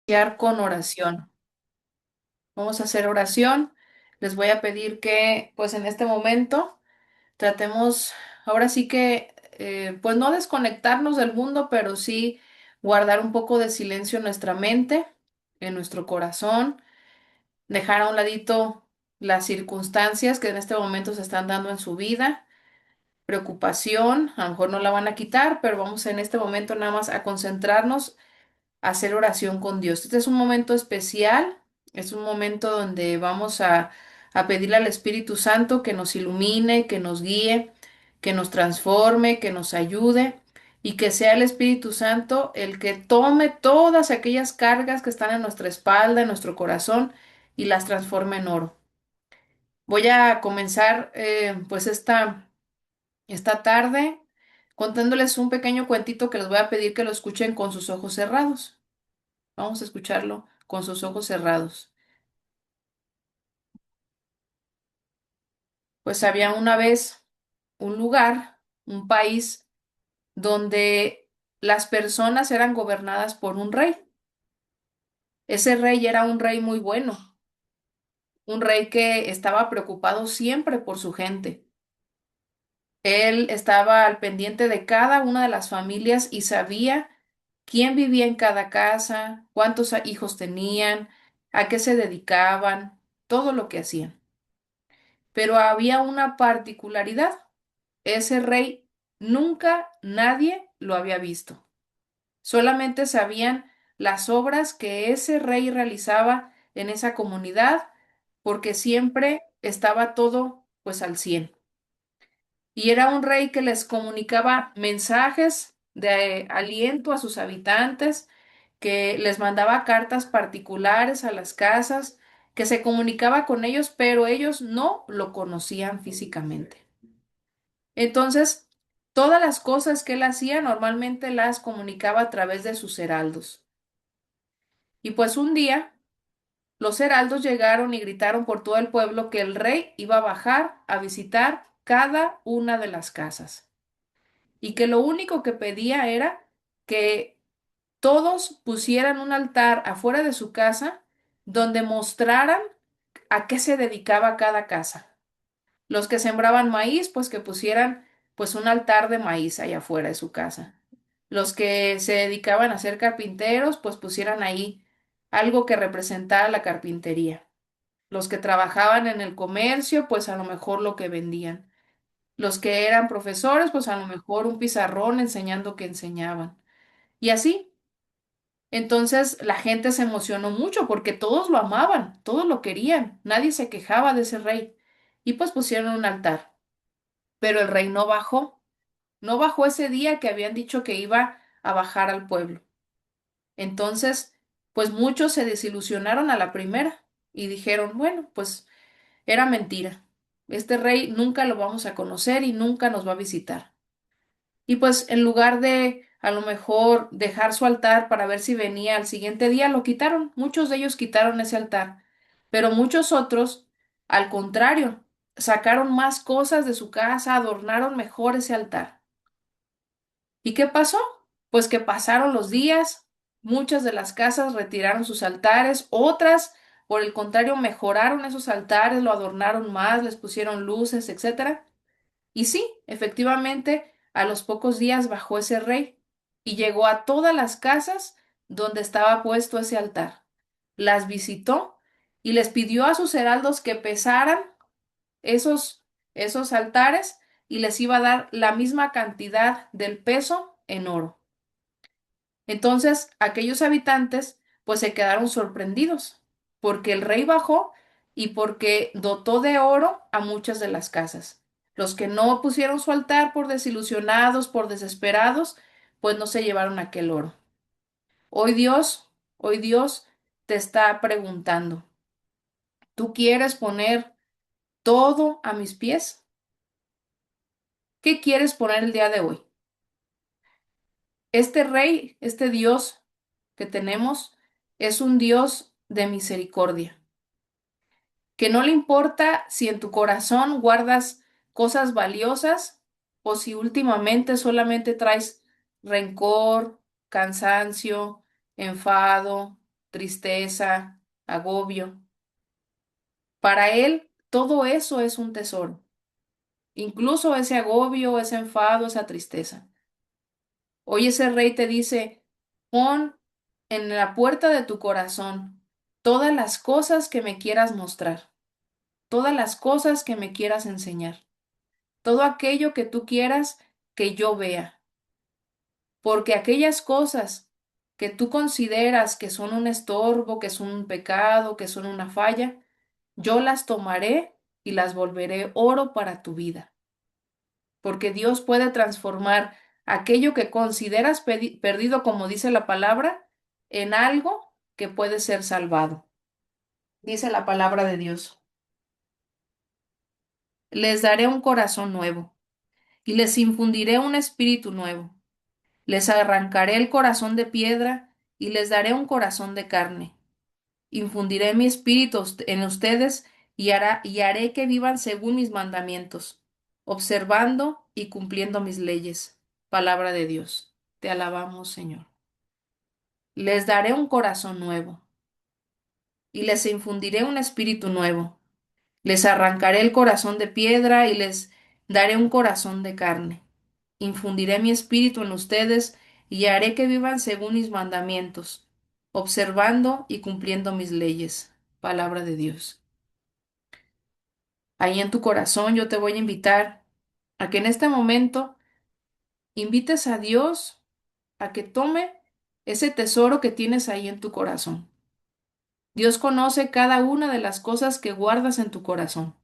Iniciar con oración. Vamos a hacer oración. Les voy a pedir que, pues en este momento, tratemos, ahora sí que, pues no desconectarnos del mundo, pero sí guardar un poco de silencio en nuestra mente, en nuestro corazón, dejar a un ladito las circunstancias que en este momento se están dando en su vida, preocupación, a lo mejor no la van a quitar, pero vamos en este momento nada más a concentrarnos hacer oración con Dios. Este es un momento especial, es un momento donde vamos a pedirle al Espíritu Santo que nos ilumine, que nos guíe, que nos transforme, que nos ayude y que sea el Espíritu Santo el que tome todas aquellas cargas que están en nuestra espalda, en nuestro corazón y las transforme en oro. Voy a comenzar pues esta tarde contándoles un pequeño cuentito que les voy a pedir que lo escuchen con sus ojos cerrados. Vamos a escucharlo con sus ojos cerrados. Pues había una vez un lugar, un país, donde las personas eran gobernadas por un rey. Ese rey era un rey muy bueno, un rey que estaba preocupado siempre por su gente. Él estaba al pendiente de cada una de las familias y sabía quién vivía en cada casa, cuántos hijos tenían, a qué se dedicaban, todo lo que hacían. Pero había una particularidad. Ese rey nunca nadie lo había visto. Solamente sabían las obras que ese rey realizaba en esa comunidad porque siempre estaba todo pues al 100. Y era un rey que les comunicaba mensajes de aliento a sus habitantes, que les mandaba cartas particulares a las casas, que se comunicaba con ellos, pero ellos no lo conocían físicamente. Entonces, todas las cosas que él hacía normalmente las comunicaba a través de sus heraldos. Y pues un día los heraldos llegaron y gritaron por todo el pueblo que el rey iba a bajar a visitar cada una de las casas y que lo único que pedía era que todos pusieran un altar afuera de su casa donde mostraran a qué se dedicaba cada casa. Los que sembraban maíz, pues que pusieran pues un altar de maíz allá afuera de su casa. Los que se dedicaban a ser carpinteros, pues pusieran ahí algo que representara la carpintería. Los que trabajaban en el comercio, pues a lo mejor lo que vendían. Los que eran profesores, pues a lo mejor un pizarrón enseñando que enseñaban. Y así. Entonces la gente se emocionó mucho porque todos lo amaban, todos lo querían, nadie se quejaba de ese rey. Y pues pusieron un altar. Pero el rey no bajó, no bajó ese día que habían dicho que iba a bajar al pueblo. Entonces, pues muchos se desilusionaron a la primera y dijeron, bueno, pues era mentira. Este rey nunca lo vamos a conocer y nunca nos va a visitar. Y pues en lugar de a lo mejor dejar su altar para ver si venía al siguiente día, lo quitaron. Muchos de ellos quitaron ese altar, pero muchos otros, al contrario, sacaron más cosas de su casa, adornaron mejor ese altar. ¿Y qué pasó? Pues que pasaron los días, muchas de las casas retiraron sus altares, otras, por el contrario, mejoraron esos altares, lo adornaron más, les pusieron luces, etcétera. Y sí, efectivamente, a los pocos días bajó ese rey y llegó a todas las casas donde estaba puesto ese altar. Las visitó y les pidió a sus heraldos que pesaran esos, esos altares y les iba a dar la misma cantidad del peso en oro. Entonces, aquellos habitantes pues se quedaron sorprendidos porque el rey bajó y porque dotó de oro a muchas de las casas. Los que no pusieron su altar por desilusionados, por desesperados, pues no se llevaron aquel oro. Hoy Dios te está preguntando, ¿tú quieres poner todo a mis pies? ¿Qué quieres poner el día de hoy? Este rey, este Dios que tenemos, es un Dios de misericordia, que no le importa si en tu corazón guardas cosas valiosas o si últimamente solamente traes rencor, cansancio, enfado, tristeza, agobio. Para él, todo eso es un tesoro, incluso ese agobio, ese enfado, esa tristeza. Hoy ese rey te dice, pon en la puerta de tu corazón todas las cosas que me quieras mostrar, todas las cosas que me quieras enseñar, todo aquello que tú quieras que yo vea, porque aquellas cosas que tú consideras que son un estorbo, que son un pecado, que son una falla, yo las tomaré y las volveré oro para tu vida, porque Dios puede transformar aquello que consideras perdido, como dice la palabra, en algo que puede ser salvado. Dice la palabra de Dios. Les daré un corazón nuevo y les infundiré un espíritu nuevo. Les arrancaré el corazón de piedra y les daré un corazón de carne. Infundiré mi espíritu en ustedes y haré que vivan según mis mandamientos, observando y cumpliendo mis leyes. Palabra de Dios. Te alabamos, Señor. Les daré un corazón nuevo y les infundiré un espíritu nuevo. Les arrancaré el corazón de piedra y les daré un corazón de carne. Infundiré mi espíritu en ustedes y haré que vivan según mis mandamientos, observando y cumpliendo mis leyes. Palabra de Dios. Ahí en tu corazón yo te voy a invitar a que en este momento invites a Dios a que tome ese tesoro que tienes ahí en tu corazón. Dios conoce cada una de las cosas que guardas en tu corazón.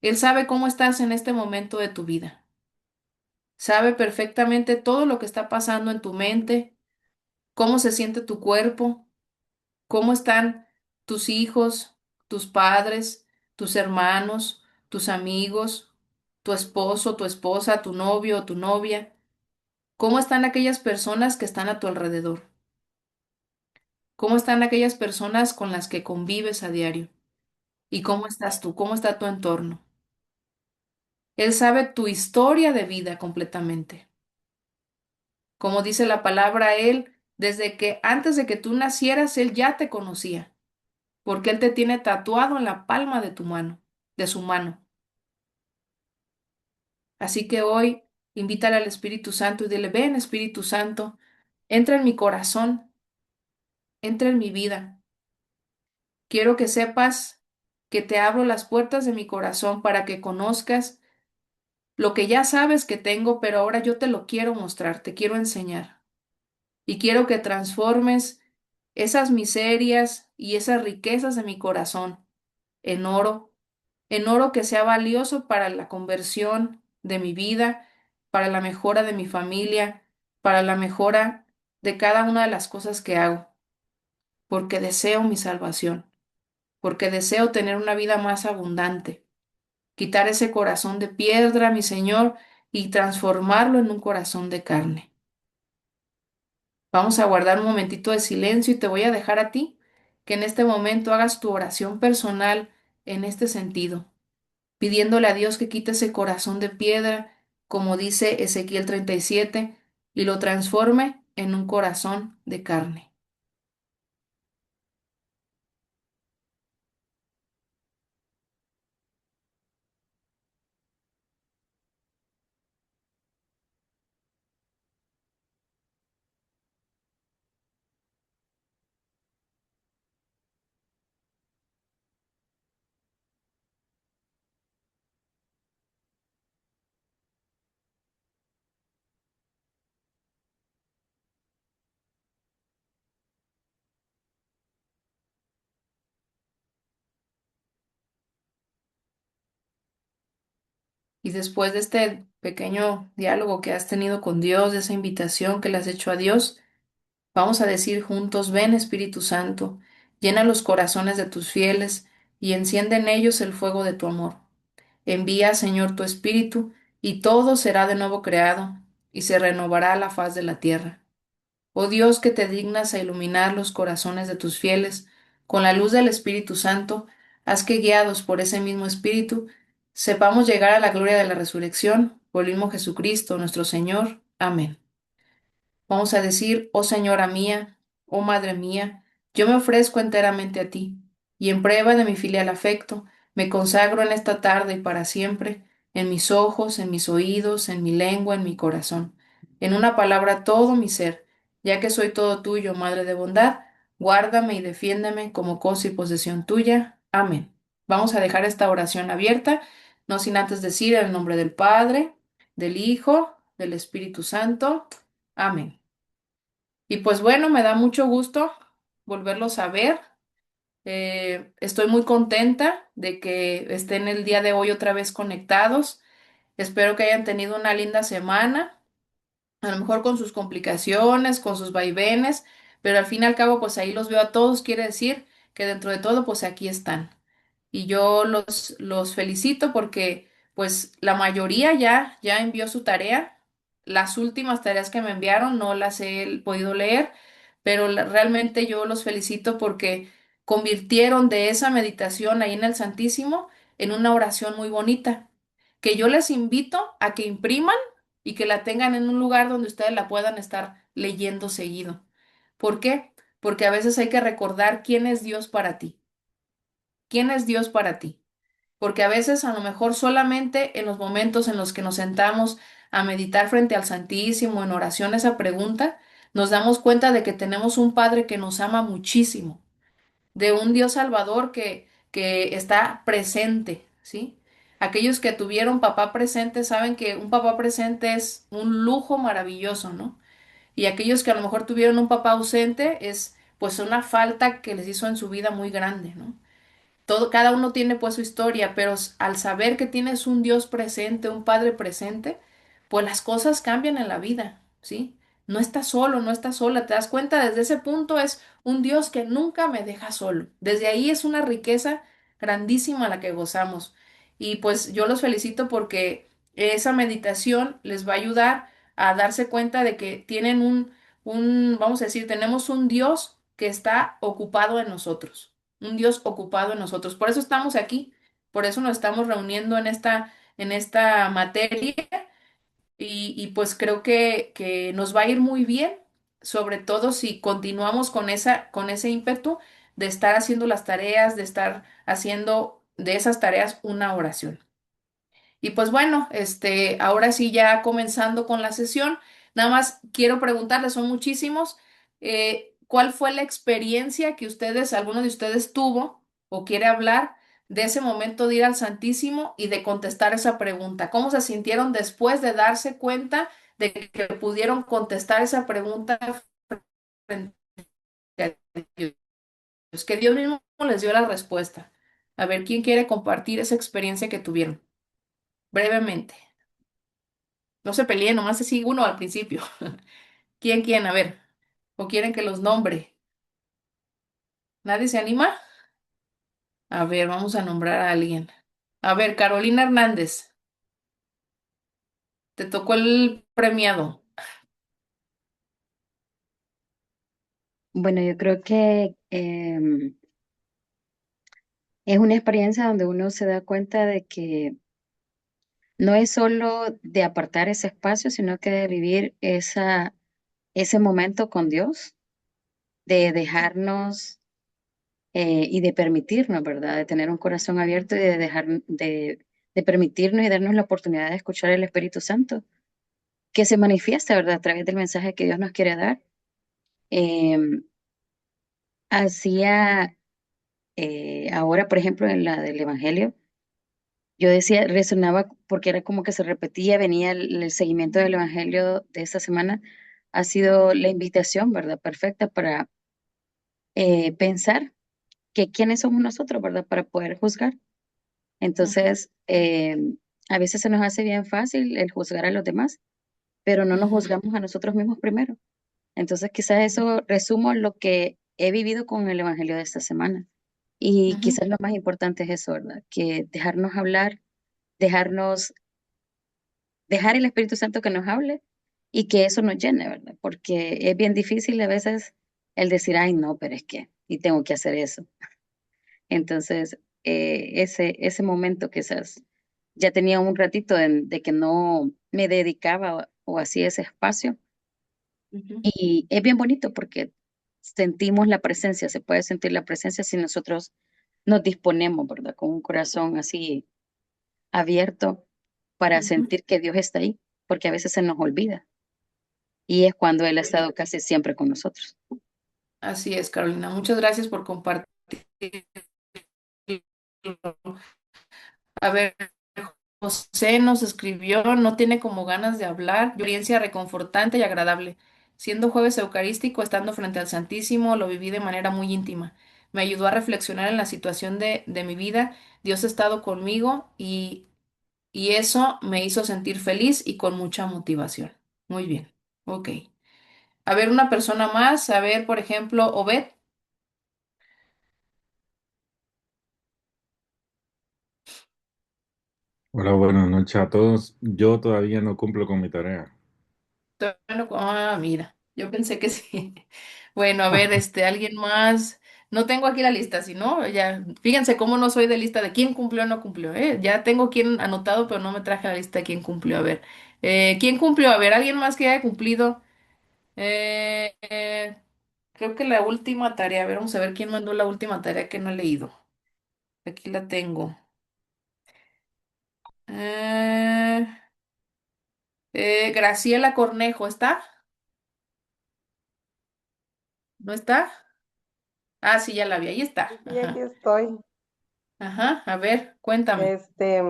Él sabe cómo estás en este momento de tu vida. Sabe perfectamente todo lo que está pasando en tu mente, cómo se siente tu cuerpo, cómo están tus hijos, tus padres, tus hermanos, tus amigos, tu esposo, tu esposa, tu novio o tu novia, cómo están aquellas personas que están a tu alrededor, cómo están aquellas personas con las que convives a diario y cómo estás tú, cómo está tu entorno. Él sabe tu historia de vida completamente. Como dice la palabra, Él, desde que antes de que tú nacieras, Él ya te conocía, porque Él te tiene tatuado en la palma de tu mano, de su mano. Así que hoy invítale al Espíritu Santo y dile, ven Espíritu Santo, entra en mi corazón, entra en mi vida. Quiero que sepas que te abro las puertas de mi corazón para que conozcas lo que ya sabes que tengo, pero ahora yo te lo quiero mostrar, te quiero enseñar. Y quiero que transformes esas miserias y esas riquezas de mi corazón en oro que sea valioso para la conversión de mi vida, para la mejora de mi familia, para la mejora de cada una de las cosas que hago, porque deseo mi salvación, porque deseo tener una vida más abundante, quitar ese corazón de piedra, mi Señor, y transformarlo en un corazón de carne. Vamos a guardar un momentito de silencio y te voy a dejar a ti que en este momento hagas tu oración personal en este sentido, pidiéndole a Dios que quite ese corazón de piedra, como dice Ezequiel 37, y lo transforme en un corazón de carne. Y después de este pequeño diálogo que has tenido con Dios, de esa invitación que le has hecho a Dios, vamos a decir juntos, ven Espíritu Santo, llena los corazones de tus fieles y enciende en ellos el fuego de tu amor. Envía, Señor, tu Espíritu, y todo será de nuevo creado, y se renovará la faz de la tierra. Oh Dios, que te dignas a iluminar los corazones de tus fieles con la luz del Espíritu Santo, haz que guiados por ese mismo Espíritu, sepamos llegar a la gloria de la resurrección, por el mismo Jesucristo, nuestro Señor. Amén. Vamos a decir, oh Señora mía, oh Madre mía, Yo me ofrezco enteramente a ti, y en prueba de mi filial afecto, me consagro en esta tarde y para siempre, en mis ojos, en mis oídos, en mi lengua, en mi corazón, en una palabra todo mi ser, ya que soy todo tuyo, Madre de bondad, guárdame y defiéndeme como cosa y posesión tuya. Amén. Vamos a dejar esta oración abierta, no sin antes decir en el nombre del Padre, del Hijo, del Espíritu Santo. Amén. Y pues bueno, me da mucho gusto volverlos a ver. Estoy muy contenta de que estén el día de hoy otra vez conectados. Espero que hayan tenido una linda semana, a lo mejor con sus complicaciones, con sus vaivenes, pero al fin y al cabo, pues ahí los veo a todos. Quiere decir que dentro de todo, pues aquí están. Y yo los felicito porque pues la mayoría ya envió su tarea. Las últimas tareas que me enviaron no las he podido leer, pero realmente yo los felicito porque convirtieron de esa meditación ahí en el Santísimo en una oración muy bonita, que yo les invito a que impriman y que la tengan en un lugar donde ustedes la puedan estar leyendo seguido. ¿Por qué? Porque a veces hay que recordar quién es Dios para ti. ¿Quién es Dios para ti? Porque a veces a lo mejor solamente en los momentos en los que nos sentamos a meditar frente al Santísimo, en oración esa pregunta, nos damos cuenta de que tenemos un Padre que nos ama muchísimo, de un Dios Salvador que está presente, ¿sí? Aquellos que tuvieron papá presente saben que un papá presente es un lujo maravilloso, ¿no? Y aquellos que a lo mejor tuvieron un papá ausente es pues una falta que les hizo en su vida muy grande, ¿no? Todo, cada uno tiene pues su historia, pero al saber que tienes un Dios presente, un Padre presente, pues las cosas cambian en la vida, ¿sí? No estás solo, no estás sola, te das cuenta, desde ese punto es un Dios que nunca me deja solo. Desde ahí es una riqueza grandísima la que gozamos. Y pues yo los felicito porque esa meditación les va a ayudar a darse cuenta de que tienen vamos a decir, tenemos un Dios que está ocupado en nosotros, un Dios ocupado en nosotros. Por eso estamos aquí, por eso nos estamos reuniendo en esta materia y pues creo que nos va a ir muy bien, sobre todo si continuamos con ese ímpetu de estar haciendo las tareas, de estar haciendo de esas tareas una oración. Y pues bueno, ahora sí ya comenzando con la sesión, nada más quiero preguntarles, son muchísimos, ¿cuál fue la experiencia que ustedes, alguno de ustedes tuvo o quiere hablar de ese momento de ir al Santísimo y de contestar esa pregunta? ¿Cómo se sintieron después de darse cuenta de que pudieron contestar esa pregunta frente a Dios? Que Dios mismo les dio la respuesta. A ver, ¿quién quiere compartir esa experiencia que tuvieron? Brevemente. No se peleen, nomás así uno al principio. ¿Quién? A ver. ¿O quieren que los nombre? ¿Nadie se anima? A ver, vamos a nombrar a alguien. A ver, Carolina Hernández, te tocó el premiado. Bueno, yo creo que es una experiencia donde uno se da cuenta de que no es solo de apartar ese espacio, sino que de vivir ese momento con Dios, de dejarnos y de permitirnos, ¿verdad? De tener un corazón abierto y de permitirnos y darnos la oportunidad de escuchar el Espíritu Santo, que se manifiesta, ¿verdad? A través del mensaje que Dios nos quiere dar. Em, Hacía ahora, por ejemplo, en la del Evangelio. Yo decía, resonaba porque era como que se repetía, venía el seguimiento del Evangelio de esta semana, ha sido la invitación, ¿verdad? Perfecta para pensar que quiénes somos nosotros, ¿verdad? Para poder juzgar. Ujú, Entonces, a veces se nos hace bien fácil el juzgar a los demás, pero no nos ujú, juzgamos a nosotros mismos primero. Entonces, quizás eso resumo lo que he vivido con el Evangelio de esta semana. Y ujú, quizás lo más importante es eso, ¿verdad? Que dejarnos hablar, dejarnos dejar el Espíritu Santo que nos hable y que eso nos llene, ¿verdad? Porque es bien difícil a veces el decir, ay, no, pero es que, y tengo que hacer eso. Entonces, ese momento quizás ya tenía un ratito de que no me dedicaba o hacía ese espacio ujú, y es bien bonito porque sentimos la presencia, se puede sentir la presencia si nosotros nos disponemos, ¿verdad? Con un corazón así abierto para Ujú. sentir que Dios está ahí, porque a veces se nos olvida y es cuando Él ha estado casi siempre con nosotros. Así es, Carolina. Muchas gracias por compartir. A ver, José nos escribió, no tiene como ganas de hablar, experiencia reconfortante y agradable. Siendo jueves eucarístico, estando frente al Santísimo, lo viví de manera muy íntima. Me ayudó a reflexionar en la situación de mi vida. Dios ha estado conmigo y eso me hizo sentir feliz y con mucha motivación. Muy bien, ok. A ver, una persona más, a ver, por ejemplo, Obed. Hola, buenas noches a todos. Yo todavía no cumplo con mi tarea. Bueno, mira, yo pensé que sí. Bueno, a ver, alguien más. No tengo aquí la lista, si no, ya, fíjense cómo no soy de lista de quién cumplió o no cumplió, ¿eh? Ya tengo quién anotado, pero no me traje la lista de quién cumplió. A ver, ¿quién cumplió? A ver, ¿alguien más que haya cumplido? Eh, eh, Creo que la última tarea, a ver, vamos a ver quién mandó la última tarea que no he leído. Aquí la tengo. Eh, Graciela Cornejo, ¿está? ¿No está? Ah, sí, ya la vi, ahí está. Sí, aquí Ajá. estoy. Ajá, a ver, cuéntame. Este,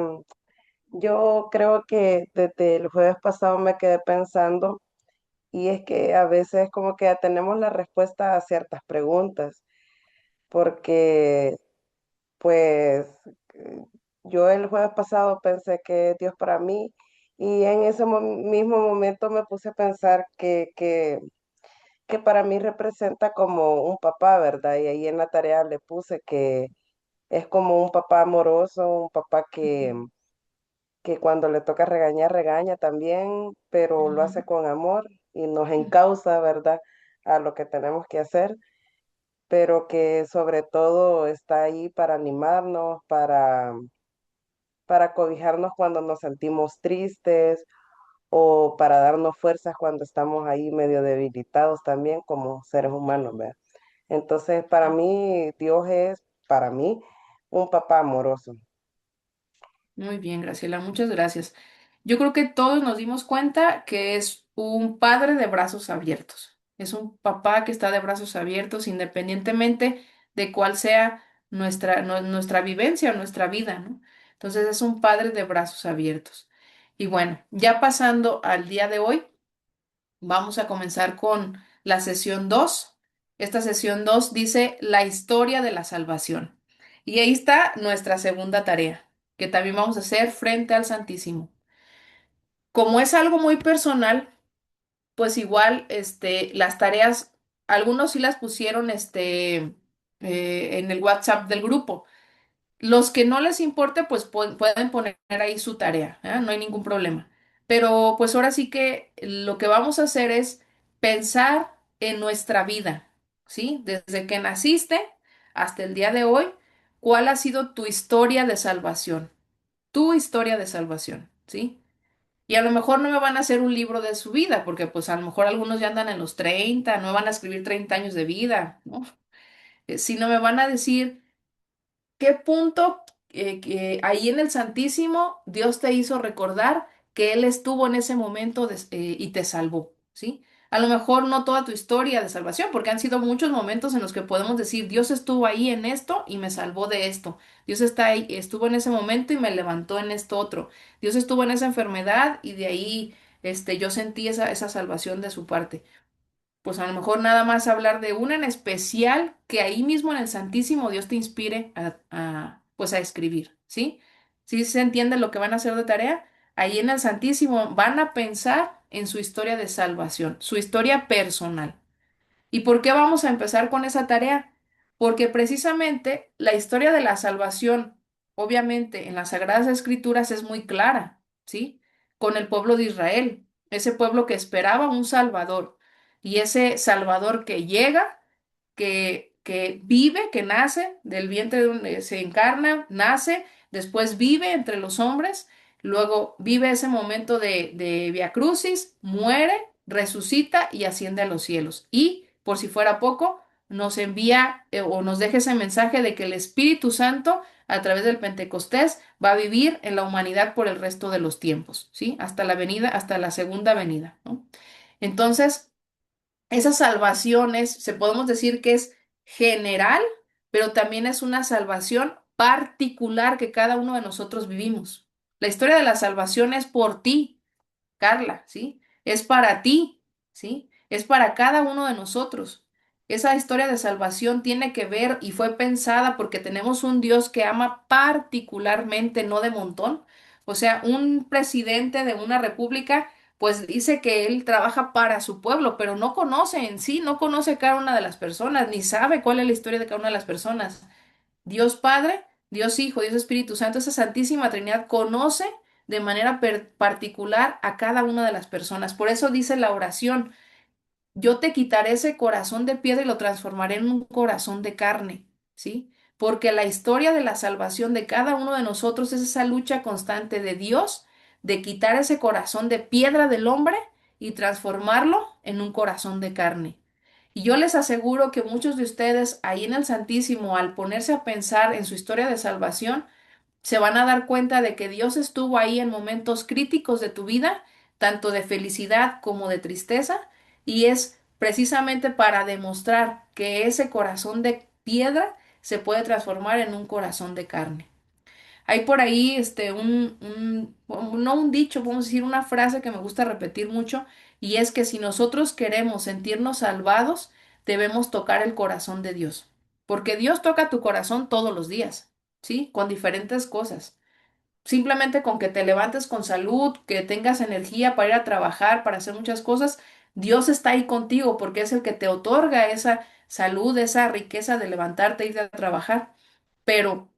yo creo que desde el jueves pasado me quedé pensando y es que a veces como que ya tenemos la respuesta a ciertas preguntas, porque pues eh, yo el jueves pasado pensé que Dios para mí y en ese mismo momento me puse a pensar que para mí representa como un papá, ¿verdad? Y ahí en la tarea le puse que es como un papá amoroso, un papá que cuando le toca regañar, regaña también, pero lo hace Ujú, con amor y nos encausa, ¿verdad?, a lo que tenemos que hacer, pero que sobre todo está ahí para animarnos, para cobijarnos cuando nos sentimos tristes o para darnos fuerzas cuando estamos ahí medio debilitados también como seres humanos, ¿verdad? Entonces, para ujú. mí, Dios es, para mí, un papá amoroso. Muy bien, Graciela, muchas gracias. Yo creo que todos nos dimos cuenta que es un padre de brazos abiertos. Es un papá que está de brazos abiertos independientemente de cuál sea nuestra vivencia o nuestra vida, ¿no? Entonces es un padre de brazos abiertos. Y bueno, ya pasando al día de hoy. Vamos a comenzar con la sesión 2. Esta sesión 2 dice la historia de la salvación. Y ahí está nuestra segunda tarea, que también vamos a hacer frente al Santísimo. Como es algo muy personal, pues igual las tareas, algunos sí las pusieron en el WhatsApp del grupo. Los que no les importe, pues pueden poner ahí su tarea, ¿eh? No hay ningún problema. Pero pues ahora sí que lo que vamos a hacer es pensar en nuestra vida, ¿sí? Desde que naciste hasta el día de hoy, ¿cuál ha sido tu historia de salvación? Tu historia de salvación, ¿sí? Y a lo mejor no me van a hacer un libro de su vida, porque pues a lo mejor algunos ya andan en los 30, no me van a escribir 30 años de vida, ¿no? Sino me van a decir ¿qué punto que ahí en el Santísimo Dios te hizo recordar que Él estuvo en ese momento y te salvó? ¿Sí? A lo mejor no toda tu historia de salvación, porque han sido muchos momentos en los que podemos decir, Dios estuvo ahí en esto y me salvó de esto. Dios está ahí, estuvo en ese momento y me levantó en esto otro. Dios estuvo en esa enfermedad y de ahí yo sentí esa salvación de su parte. Pues a lo mejor nada más hablar de una en especial que ahí mismo en el Santísimo Dios te inspire pues a escribir, ¿sí? ¿Sí se entiende lo que van a hacer de tarea? Ahí en el Santísimo van a pensar en su historia de salvación, su historia personal. ¿Y por qué vamos a empezar con esa tarea? Porque precisamente la historia de la salvación, obviamente en las Sagradas Escrituras es muy clara, ¿sí? Con el pueblo de Israel, ese pueblo que esperaba un Salvador y ese Salvador que llega, que vive, que nace del vientre se encarna, nace, después vive entre los hombres, luego vive ese momento de Via Crucis, muere, resucita y asciende a los cielos. Y, por si fuera poco, nos envía o nos deja ese mensaje de que el Espíritu Santo, a través del Pentecostés, va a vivir en la humanidad por el resto de los tiempos, ¿sí? Hasta la venida, hasta la segunda venida, ¿no? Entonces, esa salvación se podemos decir que es general, pero también es una salvación particular que cada uno de nosotros vivimos. La historia de la salvación es por ti, Carla, ¿sí? Es para ti, ¿sí? Es para cada uno de nosotros. Esa historia de salvación tiene que ver y fue pensada porque tenemos un Dios que ama particularmente, no de montón. O sea, un presidente de una república, pues dice que él trabaja para su pueblo, pero no conoce en sí, no conoce cada una de las personas, ni sabe cuál es la historia de cada una de las personas. Dios Padre, Dios Hijo, Dios Espíritu Santo, esa Santísima Trinidad conoce de manera particular a cada una de las personas. Por eso dice la oración, yo te quitaré ese corazón de piedra y lo transformaré en un corazón de carne, ¿sí? Porque la historia de la salvación de cada uno de nosotros es esa lucha constante de Dios de quitar ese corazón de piedra del hombre y transformarlo en un corazón de carne. Y yo les aseguro que muchos de ustedes ahí en el Santísimo, al ponerse a pensar en su historia de salvación, se van a dar cuenta de que Dios estuvo ahí en momentos críticos de tu vida, tanto de felicidad como de tristeza, y es precisamente para demostrar que ese corazón de piedra se puede transformar en un corazón de carne. Hay por ahí no un dicho, vamos a decir una frase que me gusta repetir mucho, y es que si nosotros queremos sentirnos salvados, debemos tocar el corazón de Dios, porque Dios toca tu corazón todos los días, ¿sí? Con diferentes cosas. Simplemente con que te levantes con salud, que tengas energía para ir a trabajar, para hacer muchas cosas, Dios está ahí contigo porque es el que te otorga esa salud, esa riqueza de levantarte e ir a trabajar. Pero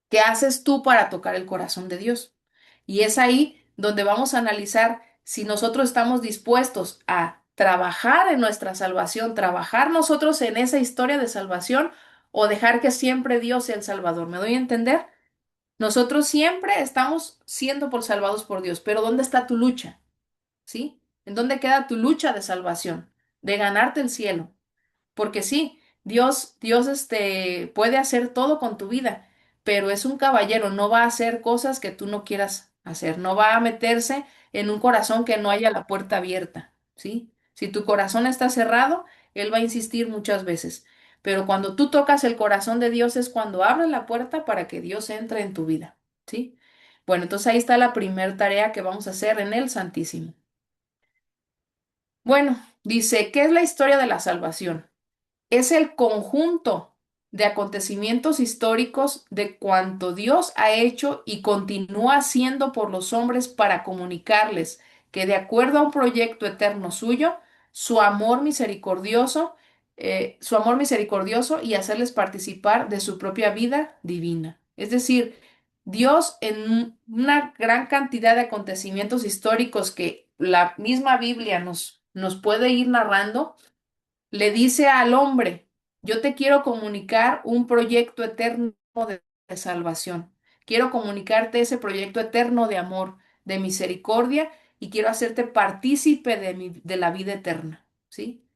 ¿qué haces tú para tocar el corazón de Dios? Y es ahí donde vamos a analizar si nosotros estamos dispuestos a trabajar en nuestra salvación, trabajar nosotros en esa historia de salvación o dejar que siempre Dios sea el Salvador. ¿Me doy a entender? Nosotros siempre estamos siendo por salvados por Dios, pero ¿dónde está tu lucha? ¿Sí? ¿En dónde queda tu lucha de salvación, de ganarte el cielo? Porque sí, Dios puede hacer todo con tu vida, pero es un caballero, no va a hacer cosas que tú no quieras hacer, no va a meterse en un corazón que no haya la puerta abierta, ¿sí? Si tu corazón está cerrado, Él va a insistir muchas veces, pero cuando tú tocas el corazón de Dios es cuando abres la puerta para que Dios entre en tu vida, ¿sí? Bueno, entonces ahí está la primera tarea que vamos a hacer en el Santísimo. Bueno, dice, ¿qué es la historia de la salvación? Es el conjunto de acontecimientos históricos de cuanto Dios ha hecho y continúa haciendo por los hombres para comunicarles que de acuerdo a un proyecto eterno suyo, su amor misericordioso, su amor misericordioso y hacerles participar de su propia vida divina. Es decir, Dios en una gran cantidad de acontecimientos históricos que la misma Biblia nos puede ir narrando, le dice al hombre, yo te quiero comunicar un proyecto eterno de salvación. Quiero comunicarte ese proyecto eterno de amor, de misericordia y quiero hacerte partícipe de la vida eterna, ¿sí?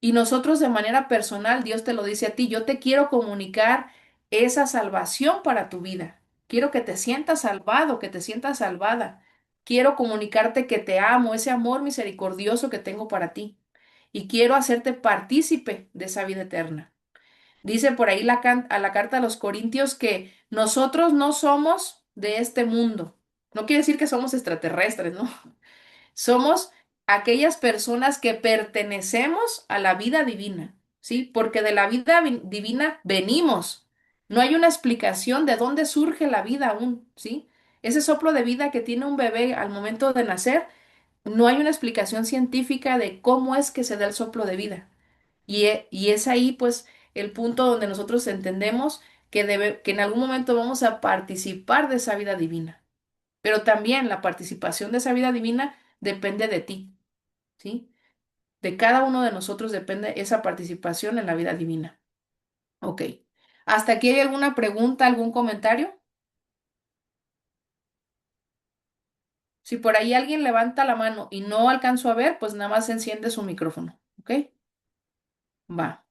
Y nosotros de manera personal, Dios te lo dice a ti, yo te quiero comunicar esa salvación para tu vida. Quiero que te sientas salvado, que te sientas salvada. Quiero comunicarte que te amo, ese amor misericordioso que tengo para ti. Y quiero hacerte partícipe de esa vida eterna. Dice por ahí a la carta a los Corintios que nosotros no somos de este mundo. No quiere decir que somos extraterrestres, ¿no? Somos aquellas personas que pertenecemos a la vida divina, ¿sí? Porque de la vida divina venimos. No hay una explicación de dónde surge la vida aún, ¿sí? Ese soplo de vida que tiene un bebé al momento de nacer, no hay una explicación científica de cómo es que se da el soplo de vida. Y es ahí, pues, el punto donde nosotros entendemos que en algún momento vamos a participar de esa vida divina. Pero también la participación de esa vida divina depende de ti, ¿sí? De cada uno de nosotros depende esa participación en la vida divina. Ok. ¿Hasta aquí hay alguna pregunta, algún comentario? Si por ahí alguien levanta la mano y no alcanzo a ver, pues nada más enciende su micrófono, ¿ok? Va.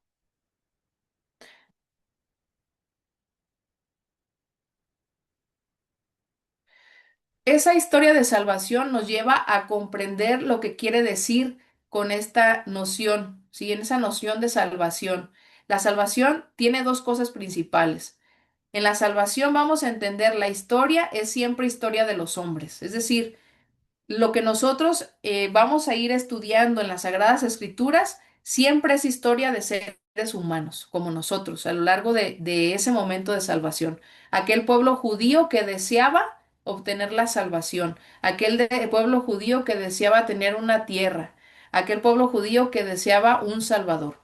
esa historia de salvación nos lleva a comprender lo que quiere decir con esta noción, ¿sí? En esa noción de salvación. La salvación tiene dos cosas principales. En la salvación vamos a entender la historia es siempre historia de los hombres, es decir, lo que nosotros vamos a ir estudiando en las Sagradas Escrituras siempre es historia de seres humanos, como nosotros, a lo largo de ese momento de salvación. Aquel pueblo judío que deseaba obtener la salvación, pueblo judío que deseaba tener una tierra, aquel pueblo judío que deseaba un Salvador.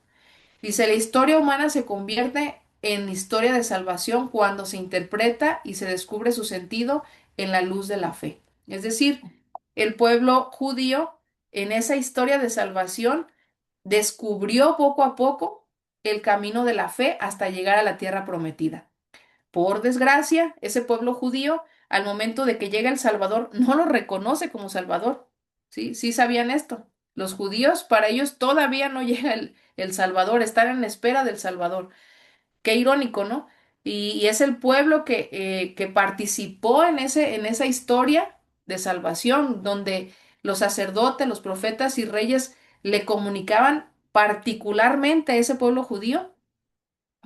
Dice, la historia humana se convierte en historia de salvación cuando se interpreta y se descubre su sentido en la luz de la fe. Es decir, el pueblo judío en esa historia de salvación descubrió poco a poco el camino de la fe hasta llegar a la tierra prometida. Por desgracia, ese pueblo judío, al momento de que llega el Salvador, no lo reconoce como Salvador. ¿Sí? Sí sabían esto. Los judíos, para ellos todavía no llega el Salvador, están en espera del Salvador. Qué irónico, ¿no? Y es el pueblo que participó en esa historia de salvación, donde los sacerdotes, los profetas y reyes le comunicaban particularmente a ese pueblo judío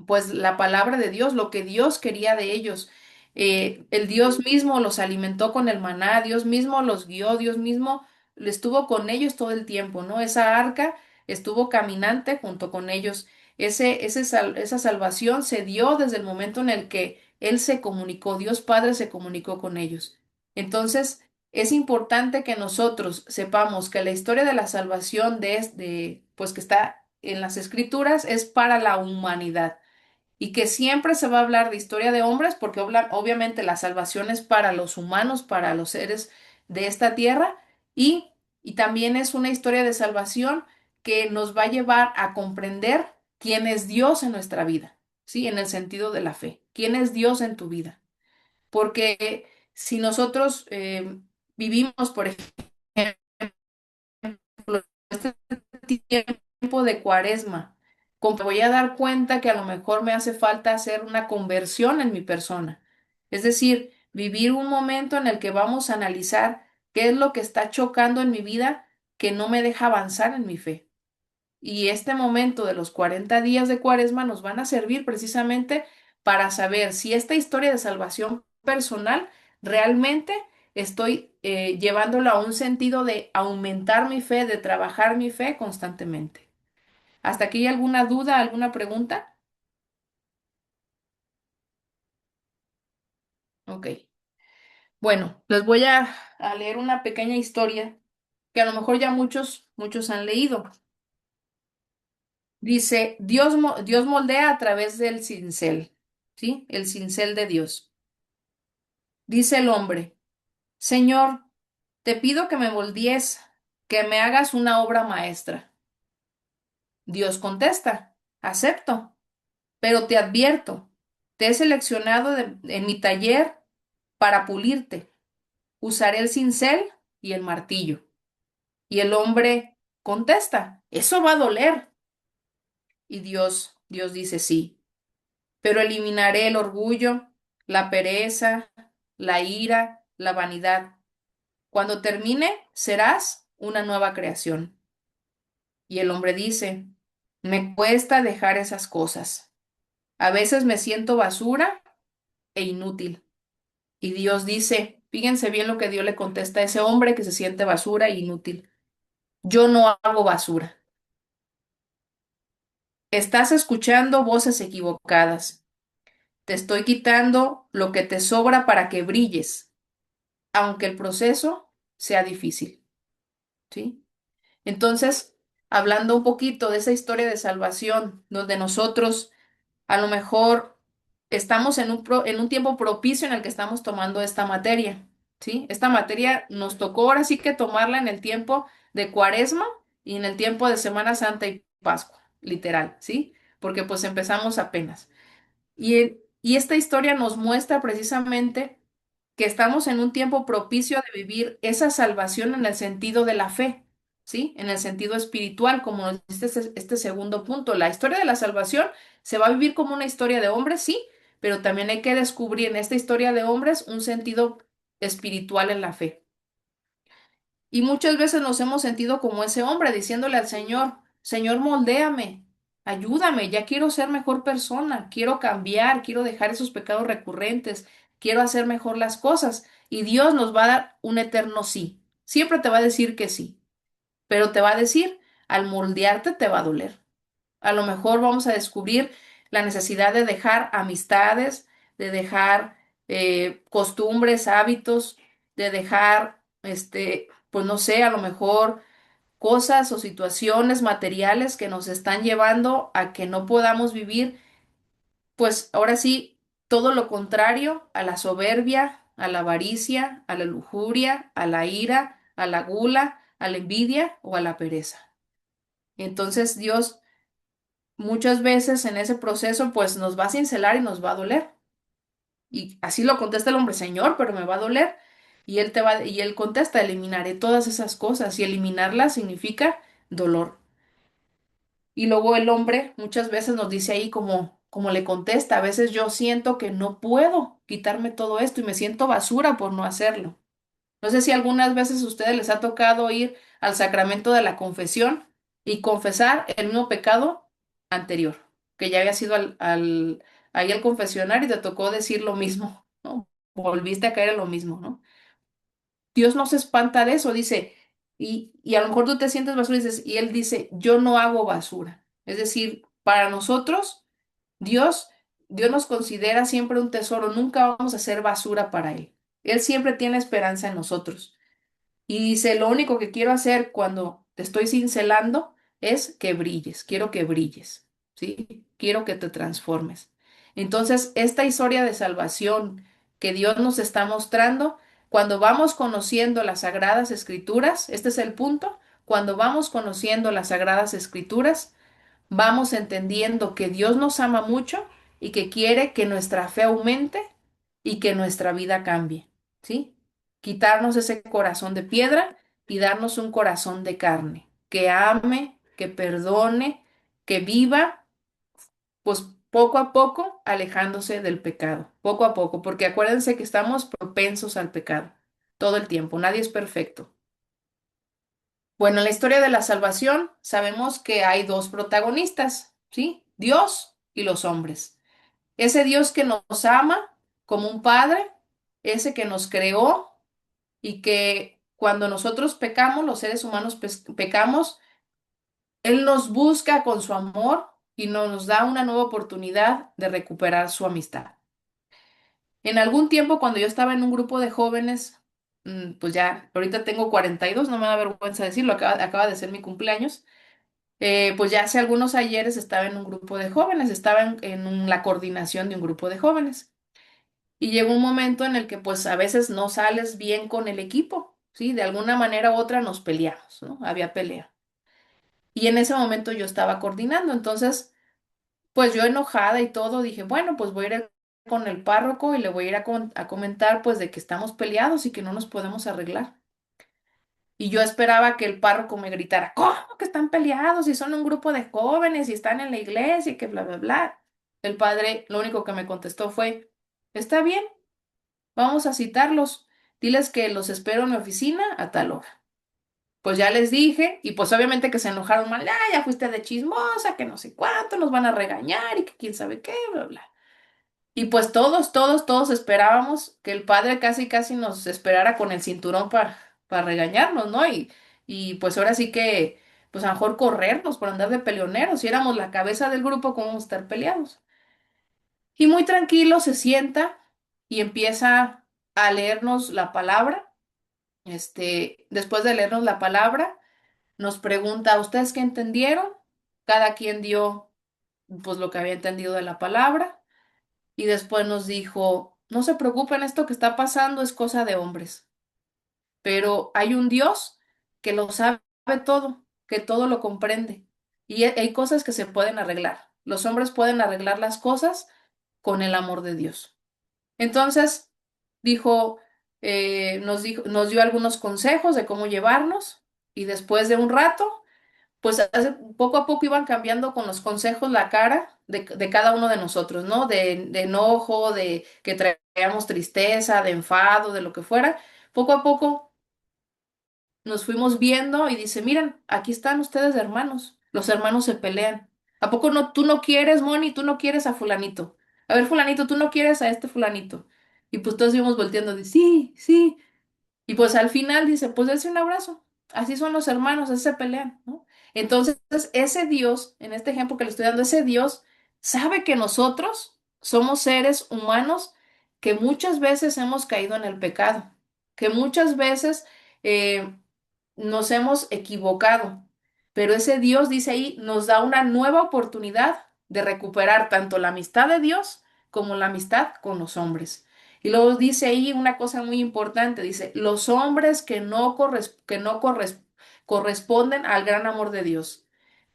pues la palabra de Dios, lo que Dios quería de ellos. El Dios mismo los alimentó con el maná, Dios mismo los guió, Dios mismo estuvo con ellos todo el tiempo, ¿no? Esa arca estuvo caminante junto con ellos. Esa salvación se dio desde el momento en el que Él se comunicó, Dios Padre se comunicó con ellos. Entonces, es importante que nosotros sepamos que la historia de la salvación pues que está en las Escrituras es para la humanidad y que siempre se va a hablar de historia de hombres porque obviamente la salvación es para los humanos, para los seres de esta tierra y, y también es una historia de salvación que nos va a llevar a comprender quién es Dios en nuestra vida, ¿sí? En el sentido de la fe. ¿Quién es Dios en tu vida? Porque si nosotros vivimos, por este tiempo de cuaresma, como que voy a dar cuenta que a lo mejor me hace falta hacer una conversión en mi persona. Es decir, vivir un momento en el que vamos a analizar qué es lo que está chocando en mi vida que no me deja avanzar en mi fe. Y este momento de los 40 días de cuaresma nos van a servir precisamente para saber si esta historia de salvación personal realmente estoy llevándola a un sentido de aumentar mi fe, de trabajar mi fe constantemente. ¿Hasta aquí hay alguna duda, alguna pregunta? Ok. Bueno, les voy a leer una pequeña historia que a lo mejor ya muchos han leído. Dice, Dios moldea a través del cincel, ¿sí? El cincel de Dios. Dice el hombre, Señor, te pido que me moldees, que me hagas una obra maestra. Dios contesta, acepto, pero te advierto, te he seleccionado en mi taller para pulirte. Usaré el cincel y el martillo. Y el hombre contesta, eso va a doler. Y Dios dice sí. Pero eliminaré el orgullo, la pereza, la ira, la vanidad. Cuando termine, serás una nueva creación. Y el hombre dice, me cuesta dejar esas cosas. A veces me siento basura e inútil. Y Dios dice, fíjense bien lo que Dios le contesta a ese hombre que se siente basura e inútil. Yo no hago basura. Estás escuchando voces equivocadas. Te estoy quitando lo que te sobra para que brilles, aunque el proceso sea difícil, ¿sí? Entonces, hablando un poquito de esa historia de salvación, donde nosotros a lo mejor estamos en un tiempo propicio en el que estamos tomando esta materia, ¿sí? Esta materia nos tocó ahora sí que tomarla en el tiempo de Cuaresma y en el tiempo de Semana Santa y Pascua, literal, ¿sí? Porque pues empezamos apenas. Y esta historia nos muestra precisamente que estamos en un tiempo propicio de vivir esa salvación en el sentido de la fe, ¿sí? En el sentido espiritual, como nos dice este segundo punto. La historia de la salvación se va a vivir como una historia de hombres, sí, pero también hay que descubrir en esta historia de hombres un sentido espiritual en la fe. Y muchas veces nos hemos sentido como ese hombre diciéndole al Señor, Señor, moldéame, ayúdame, ya quiero ser mejor persona, quiero cambiar, quiero dejar esos pecados recurrentes, quiero hacer mejor las cosas. Y Dios nos va a dar un eterno sí. Siempre te va a decir que sí, pero te va a decir, al moldearte te va a doler. A lo mejor vamos a descubrir la necesidad de dejar amistades, de dejar costumbres, hábitos, de dejar, pues no sé, a lo mejor cosas o situaciones materiales que nos están llevando a que no podamos vivir, pues ahora sí, todo lo contrario a la soberbia, a la avaricia, a la lujuria, a la ira, a la gula, a la envidia o a la pereza. Entonces Dios muchas veces en ese proceso pues nos va a cincelar y nos va a doler. Y así lo contesta el hombre, Señor, pero me va a doler. Y él contesta, eliminaré todas esas cosas. Y eliminarlas significa dolor. Y luego el hombre muchas veces nos dice ahí como le contesta, a veces yo siento que no puedo quitarme todo esto y me siento basura por no hacerlo. No sé si algunas veces a ustedes les ha tocado ir al sacramento de la confesión y confesar el mismo pecado anterior, que ya había sido ahí al confesionario y te tocó decir lo mismo, ¿no? Volviste a caer en lo mismo, ¿no? Dios no se espanta de eso, dice, y a lo mejor tú te sientes basura y dices, y Él dice, yo no hago basura. Es decir, para nosotros, Dios, Dios nos considera siempre un tesoro, nunca vamos a ser basura para Él. Él siempre tiene esperanza en nosotros. Y dice, lo único que quiero hacer cuando te estoy cincelando es que brilles, quiero que brilles, ¿sí? Quiero que te transformes. Entonces, esta historia de salvación que Dios nos está mostrando, cuando vamos conociendo las sagradas escrituras, este es el punto, cuando vamos conociendo las sagradas escrituras, vamos entendiendo que Dios nos ama mucho y que quiere que nuestra fe aumente y que nuestra vida cambie, ¿sí? Quitarnos ese corazón de piedra y darnos un corazón de carne, que ame, que perdone, que viva, pues poco a poco alejándose del pecado, poco a poco, porque acuérdense que estamos propensos al pecado todo el tiempo, nadie es perfecto. Bueno, en la historia de la salvación sabemos que hay dos protagonistas, ¿sí? Dios y los hombres. Ese Dios que nos ama como un padre, ese que nos creó y que cuando nosotros pecamos, los seres humanos pecamos, Él nos busca con su amor y nos da una nueva oportunidad de recuperar su amistad. En algún tiempo, cuando yo estaba en un grupo de jóvenes, pues ya, ahorita tengo 42, no me da vergüenza decirlo, acaba de ser mi cumpleaños. Pues ya hace algunos ayeres estaba en un grupo de jóvenes, estaba la coordinación de un grupo de jóvenes. Y llegó un momento en el que pues a veces no sales bien con el equipo, ¿sí? De alguna manera u otra nos peleamos, ¿no? Había pelea. Y en ese momento yo estaba coordinando, entonces pues yo enojada y todo dije, bueno, pues voy a ir con el párroco y le voy a ir a comentar pues de que estamos peleados y que no nos podemos arreglar. Y yo esperaba que el párroco me gritara, ¿cómo que están peleados? Y son un grupo de jóvenes y están en la iglesia y que bla, bla, bla. El padre lo único que me contestó fue, está bien, vamos a citarlos. Diles que los espero en mi oficina a tal hora. Pues ya les dije, y pues obviamente que se enojaron mal, ah, ya fuiste de chismosa, que no sé cuánto, nos van a regañar y que quién sabe qué, bla, bla. Y pues todos esperábamos que el padre casi, casi nos esperara con el cinturón para regañarnos, ¿no? Y pues ahora sí que, pues a lo mejor corrernos por andar de peleoneros. Si éramos la cabeza del grupo, ¿cómo vamos a estar peleados? Y muy tranquilo se sienta y empieza a leernos la palabra. Después de leernos la palabra, nos pregunta, ¿ustedes qué entendieron? Cada quien dio, pues, lo que había entendido de la palabra. Y después nos dijo, no se preocupen, esto que está pasando es cosa de hombres, pero hay un Dios que lo sabe todo, que todo lo comprende. Y hay cosas que se pueden arreglar. Los hombres pueden arreglar las cosas con el amor de Dios. Entonces, dijo, nos dio algunos consejos de cómo llevarnos y después de un rato, pues poco a poco iban cambiando con los consejos la cara de cada uno de nosotros, ¿no? De enojo, de que traíamos tristeza, de enfado, de lo que fuera. Poco a poco nos fuimos viendo y dice, miren, aquí están ustedes hermanos. Los hermanos se pelean. ¿A poco no, tú no quieres, Moni, tú no quieres a fulanito? A ver, fulanito, tú no quieres a este fulanito. Y pues todos íbamos volteando de, sí, sí. Y pues al final dice, pues dense un abrazo. Así son los hermanos, así se pelean, ¿no? Entonces, ese Dios, en este ejemplo que le estoy dando, ese Dios sabe que nosotros somos seres humanos que muchas veces hemos caído en el pecado, que muchas veces nos hemos equivocado, pero ese Dios, dice ahí, nos da una nueva oportunidad de recuperar tanto la amistad de Dios como la amistad con los hombres. Y luego dice ahí una cosa muy importante, dice, los hombres que no corresponden al gran amor de Dios.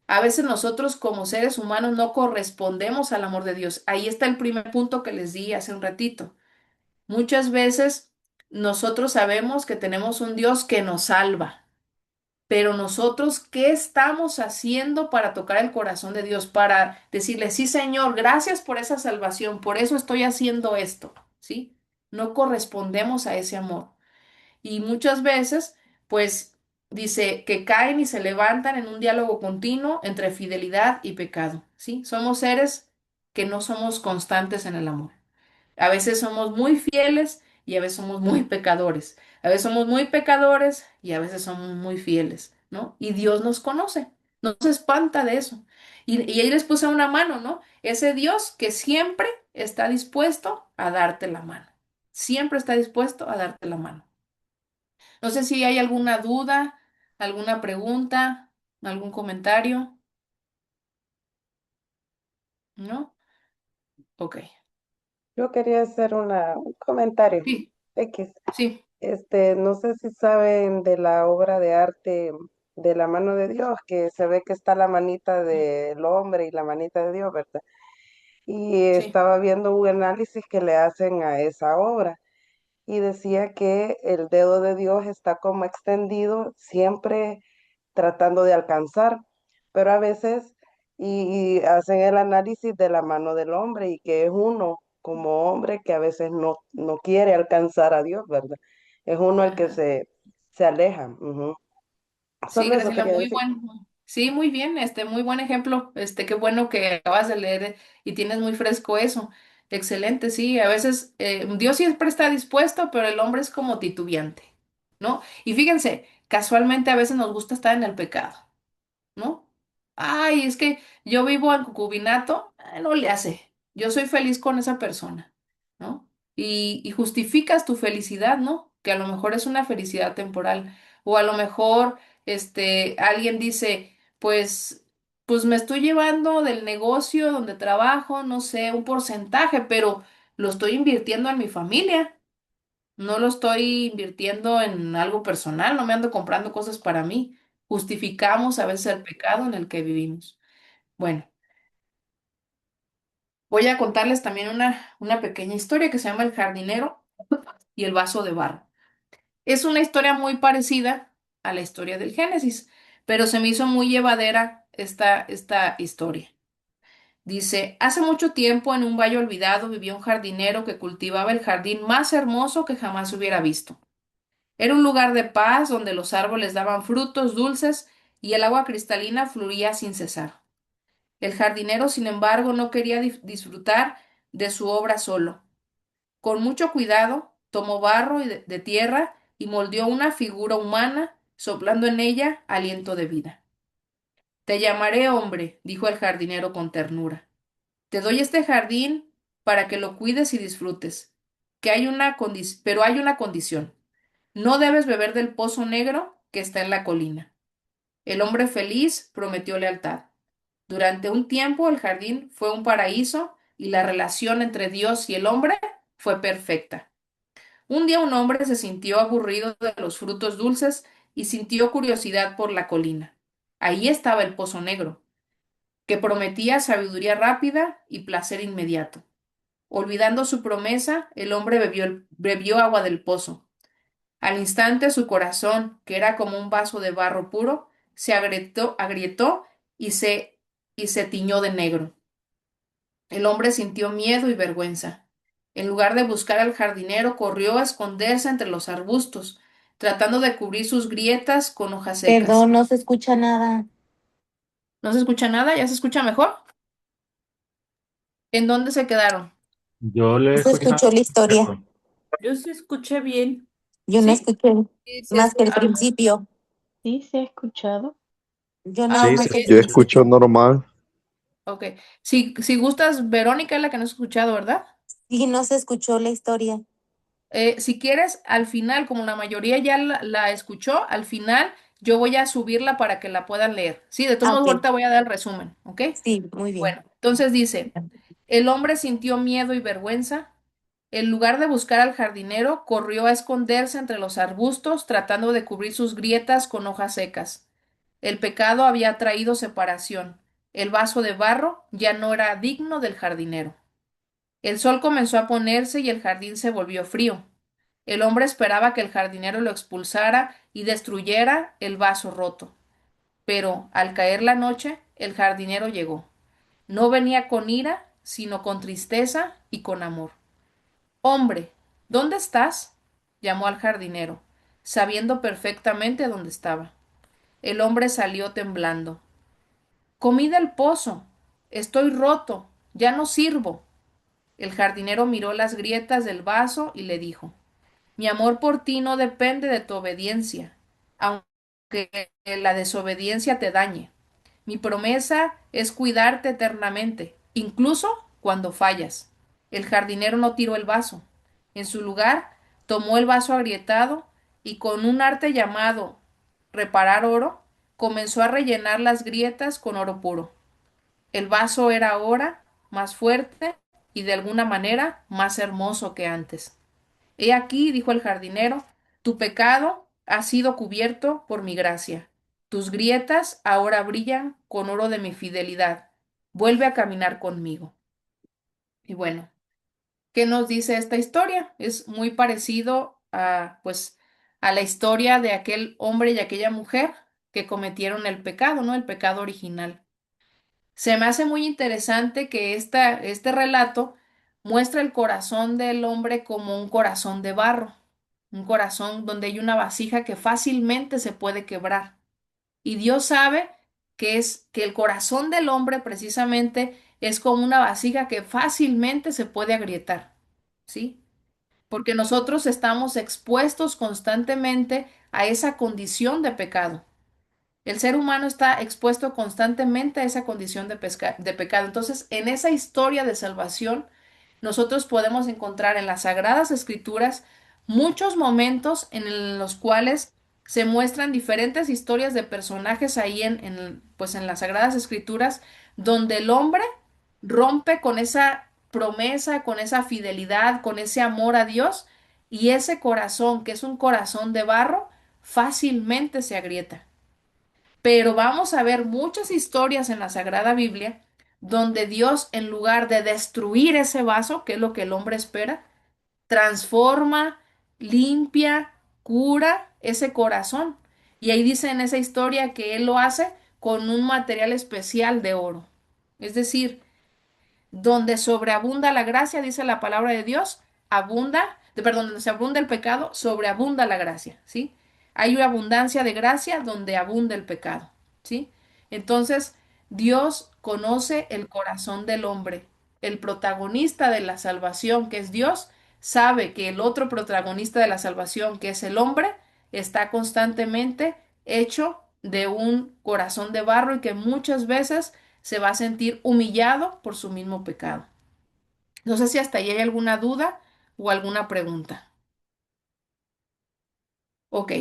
A veces nosotros como seres humanos no correspondemos al amor de Dios. Ahí está el primer punto que les di hace un ratito. Muchas veces nosotros sabemos que tenemos un Dios que nos salva, pero nosotros, ¿qué estamos haciendo para tocar el corazón de Dios? Para decirle, sí, Señor, gracias por esa salvación, por eso estoy haciendo esto, ¿sí? No correspondemos a ese amor. Y muchas veces, pues, dice que caen y se levantan en un diálogo continuo entre fidelidad y pecado, ¿sí? Somos seres que no somos constantes en el amor. A veces somos muy fieles y a veces somos muy pecadores. A veces somos muy pecadores y a veces somos muy fieles, ¿no? Y Dios nos conoce, no se espanta de eso. Y ahí les puse una mano, ¿no? Ese Dios que siempre está dispuesto a darte la mano. Siempre está dispuesto a darte la mano. No sé si hay alguna duda, alguna pregunta, algún comentario, ¿no? Ok. Yo quería hacer un comentario. Sí, X. sí, No sé si saben de la obra de arte de la mano de Dios, que se ve que está la manita del hombre y la manita de Dios, ¿verdad? Y sí. estaba viendo un análisis que le hacen a esa obra y decía que el dedo de Dios está como extendido siempre tratando de alcanzar, pero a veces y hacen el análisis de la mano del hombre y que es uno como hombre que a veces no quiere alcanzar a Dios, ¿verdad? Es uno el que Ajá. se aleja. Ujú. Sí, Solo eso Graciela, quería muy decir. buen, sí, muy bien, muy buen ejemplo, qué bueno que acabas de leer y tienes muy fresco eso. Excelente, sí, a veces Dios siempre está dispuesto, pero el hombre es como titubeante, ¿no? Y fíjense, casualmente a veces nos gusta estar en el pecado. ¿No? Ay, es que yo vivo en concubinato, no le hace. Yo soy feliz con esa persona, ¿no? Y justificas tu felicidad, ¿no? Que a lo mejor es una felicidad temporal. O a lo mejor, alguien dice, pues me estoy llevando del negocio donde trabajo, no sé, un porcentaje, pero lo estoy invirtiendo en mi familia. No lo estoy invirtiendo en algo personal, no me ando comprando cosas para mí. Justificamos a veces el pecado en el que vivimos. Bueno, voy a contarles también una pequeña historia que se llama El jardinero y el vaso de barro. Es una historia muy parecida a la historia del Génesis, pero se me hizo muy llevadera esta historia. Dice, hace mucho tiempo en un valle olvidado vivía un jardinero que cultivaba el jardín más hermoso que jamás hubiera visto. Era un lugar de paz donde los árboles daban frutos dulces y el agua cristalina fluía sin cesar. El jardinero, sin embargo, no quería disfrutar de su obra solo. Con mucho cuidado, tomó barro de tierra y moldeó una figura humana, soplando en ella aliento de vida. Te llamaré hombre, dijo el jardinero con ternura. Te doy este jardín para que lo cuides y disfrutes. Pero hay una condición. No debes beber del pozo negro que está en la colina. El hombre feliz prometió lealtad. Durante un tiempo el jardín fue un paraíso y la relación entre Dios y el hombre fue perfecta. Un día un hombre se sintió aburrido de los frutos dulces y sintió curiosidad por la colina. Ahí estaba el pozo negro, que prometía sabiduría rápida y placer inmediato. Olvidando su promesa, el hombre bebió agua del pozo. Al instante su corazón, que era como un vaso de barro puro, se agrietó y se tiñó de negro. El hombre sintió miedo y vergüenza. En lugar de buscar al jardinero, corrió a esconderse entre los arbustos, tratando de cubrir sus grietas con hojas secas. Perdón, no se escucha nada. ¿No se escucha nada? ¿Ya se escucha mejor? ¿En dónde se quedaron? Yo le No he se escuchado escuchó la historia. completo. Yo sí escuché bien. Yo no ¿Sí? escuché Sí, sí, más que el ah, principio. Sí, se ha escuchado. Yo nada ah, Sí, ok. más se el Yo escucha. principio. escucho normal. Ok. Si gustas, Verónica es la que no has escuchado, ¿verdad? Sí, no se escuchó la historia. Si quieres, al final, como la mayoría ya la escuchó, al final yo voy a subirla para que la puedan leer. Sí, de todos Ah, modos, ok. ahorita voy a dar el resumen, ¿ok? Sí, muy bien. Bueno, entonces dice, el hombre sintió miedo y vergüenza. En lugar de buscar al jardinero, corrió a esconderse entre los arbustos, tratando de cubrir sus grietas con hojas secas. El pecado había traído separación. El vaso de barro ya no era digno del jardinero. El sol comenzó a ponerse y el jardín se volvió frío. El hombre esperaba que el jardinero lo expulsara y destruyera el vaso roto. Pero al caer la noche, el jardinero llegó. No venía con ira, sino con tristeza y con amor. Hombre, ¿dónde estás? Llamó al jardinero, sabiendo perfectamente dónde estaba. El hombre salió temblando. Comí del pozo. Estoy roto. Ya no sirvo. El jardinero miró las grietas del vaso y le dijo, mi amor por ti no depende de tu obediencia, aunque la desobediencia te dañe. Mi promesa es cuidarte eternamente, incluso cuando fallas. El jardinero no tiró el vaso. En su lugar, tomó el vaso agrietado y con un arte llamado reparar oro, comenzó a rellenar las grietas con oro puro. El vaso era ahora más fuerte y de alguna manera más hermoso que antes. He aquí, dijo el jardinero, tu pecado ha sido cubierto por mi gracia. Tus grietas ahora brillan con oro de mi fidelidad. Vuelve a caminar conmigo. Y bueno, ¿qué nos dice esta historia? Es muy parecido a, pues, a la historia de aquel hombre y aquella mujer que cometieron el pecado, ¿no? El pecado original. Se me hace muy interesante que este relato muestra el corazón del hombre como un corazón de barro, un corazón donde hay una vasija que fácilmente se puede quebrar. Y Dios sabe que el corazón del hombre precisamente es como una vasija que fácilmente se puede agrietar, ¿sí? Porque nosotros estamos expuestos constantemente a esa condición de pecado. El ser humano está expuesto constantemente a esa condición de pecado. Entonces, en esa historia de salvación, nosotros podemos encontrar en las Sagradas Escrituras muchos momentos en los cuales se muestran diferentes historias de personajes ahí pues en las Sagradas Escrituras, donde el hombre rompe con esa promesa, con esa fidelidad, con ese amor a Dios, y ese corazón, que es un corazón de barro, fácilmente se agrieta. Pero vamos a ver muchas historias en la Sagrada Biblia donde Dios, en lugar de destruir ese vaso, que es lo que el hombre espera, transforma, limpia, cura ese corazón. Y ahí dice en esa historia que Él lo hace con un material especial de oro. Es decir, donde sobreabunda la gracia, dice la palabra de Dios, perdón, donde se abunda el pecado, sobreabunda la gracia, ¿sí? Hay una abundancia de gracia donde abunda el pecado, ¿sí? Entonces, Dios conoce el corazón del hombre. El protagonista de la salvación, que es Dios, sabe que el otro protagonista de la salvación, que es el hombre, está constantemente hecho de un corazón de barro y que muchas veces se va a sentir humillado por su mismo pecado. No sé si hasta ahí hay alguna duda o alguna pregunta. Ok,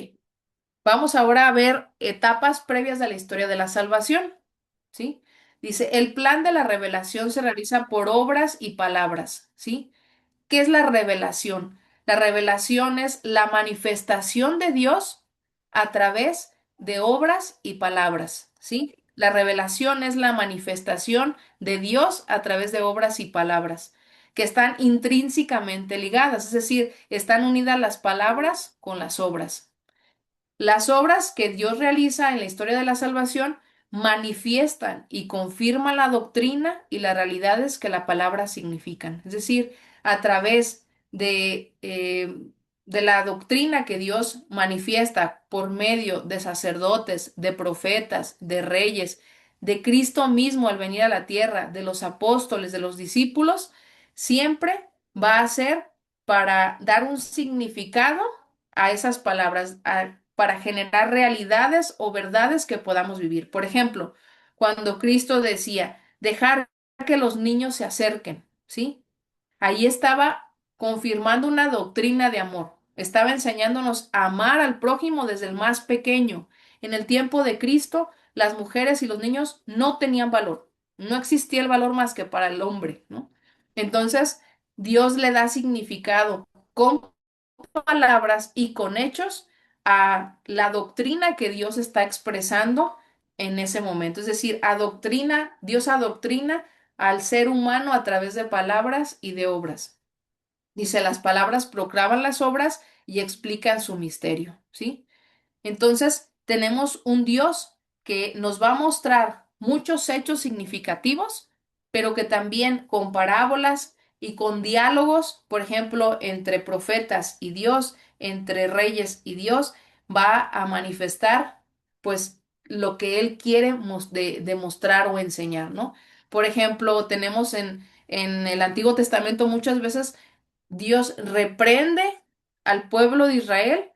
vamos ahora a ver etapas previas de la historia de la salvación, ¿sí? Dice, el plan de la revelación se realiza por obras y palabras, ¿sí? ¿Qué es la revelación? La revelación es la manifestación de Dios a través de obras y palabras, ¿sí? La revelación es la manifestación de Dios a través de obras y palabras que están intrínsecamente ligadas, es decir, están unidas las palabras con las obras. Las obras que Dios realiza en la historia de la salvación manifiestan y confirman la doctrina y las realidades que la palabra significan. Es decir, a través de la doctrina que Dios manifiesta por medio de sacerdotes, de profetas, de reyes, de Cristo mismo al venir a la tierra, de los apóstoles, de los discípulos, siempre va a ser para dar un significado a esas palabras, para generar realidades o verdades que podamos vivir. Por ejemplo, cuando Cristo decía, dejar que los niños se acerquen, ¿sí? Ahí estaba confirmando una doctrina de amor. Estaba enseñándonos a amar al prójimo desde el más pequeño. En el tiempo de Cristo, las mujeres y los niños no tenían valor. No existía el valor más que para el hombre, ¿no? Entonces, Dios le da significado con palabras y con hechos a la doctrina que Dios está expresando en ese momento. Es decir, Dios adoctrina al ser humano a través de palabras y de obras. Dice, las palabras proclaman las obras y explican su misterio, ¿sí? Entonces, tenemos un Dios que nos va a mostrar muchos hechos significativos, pero que también con parábolas y con diálogos, por ejemplo, entre profetas y Dios, entre reyes y Dios, va a manifestar, pues, lo que Él quiere demostrar o enseñar, ¿no? Por ejemplo, tenemos en el Antiguo Testamento muchas veces Dios reprende al pueblo de Israel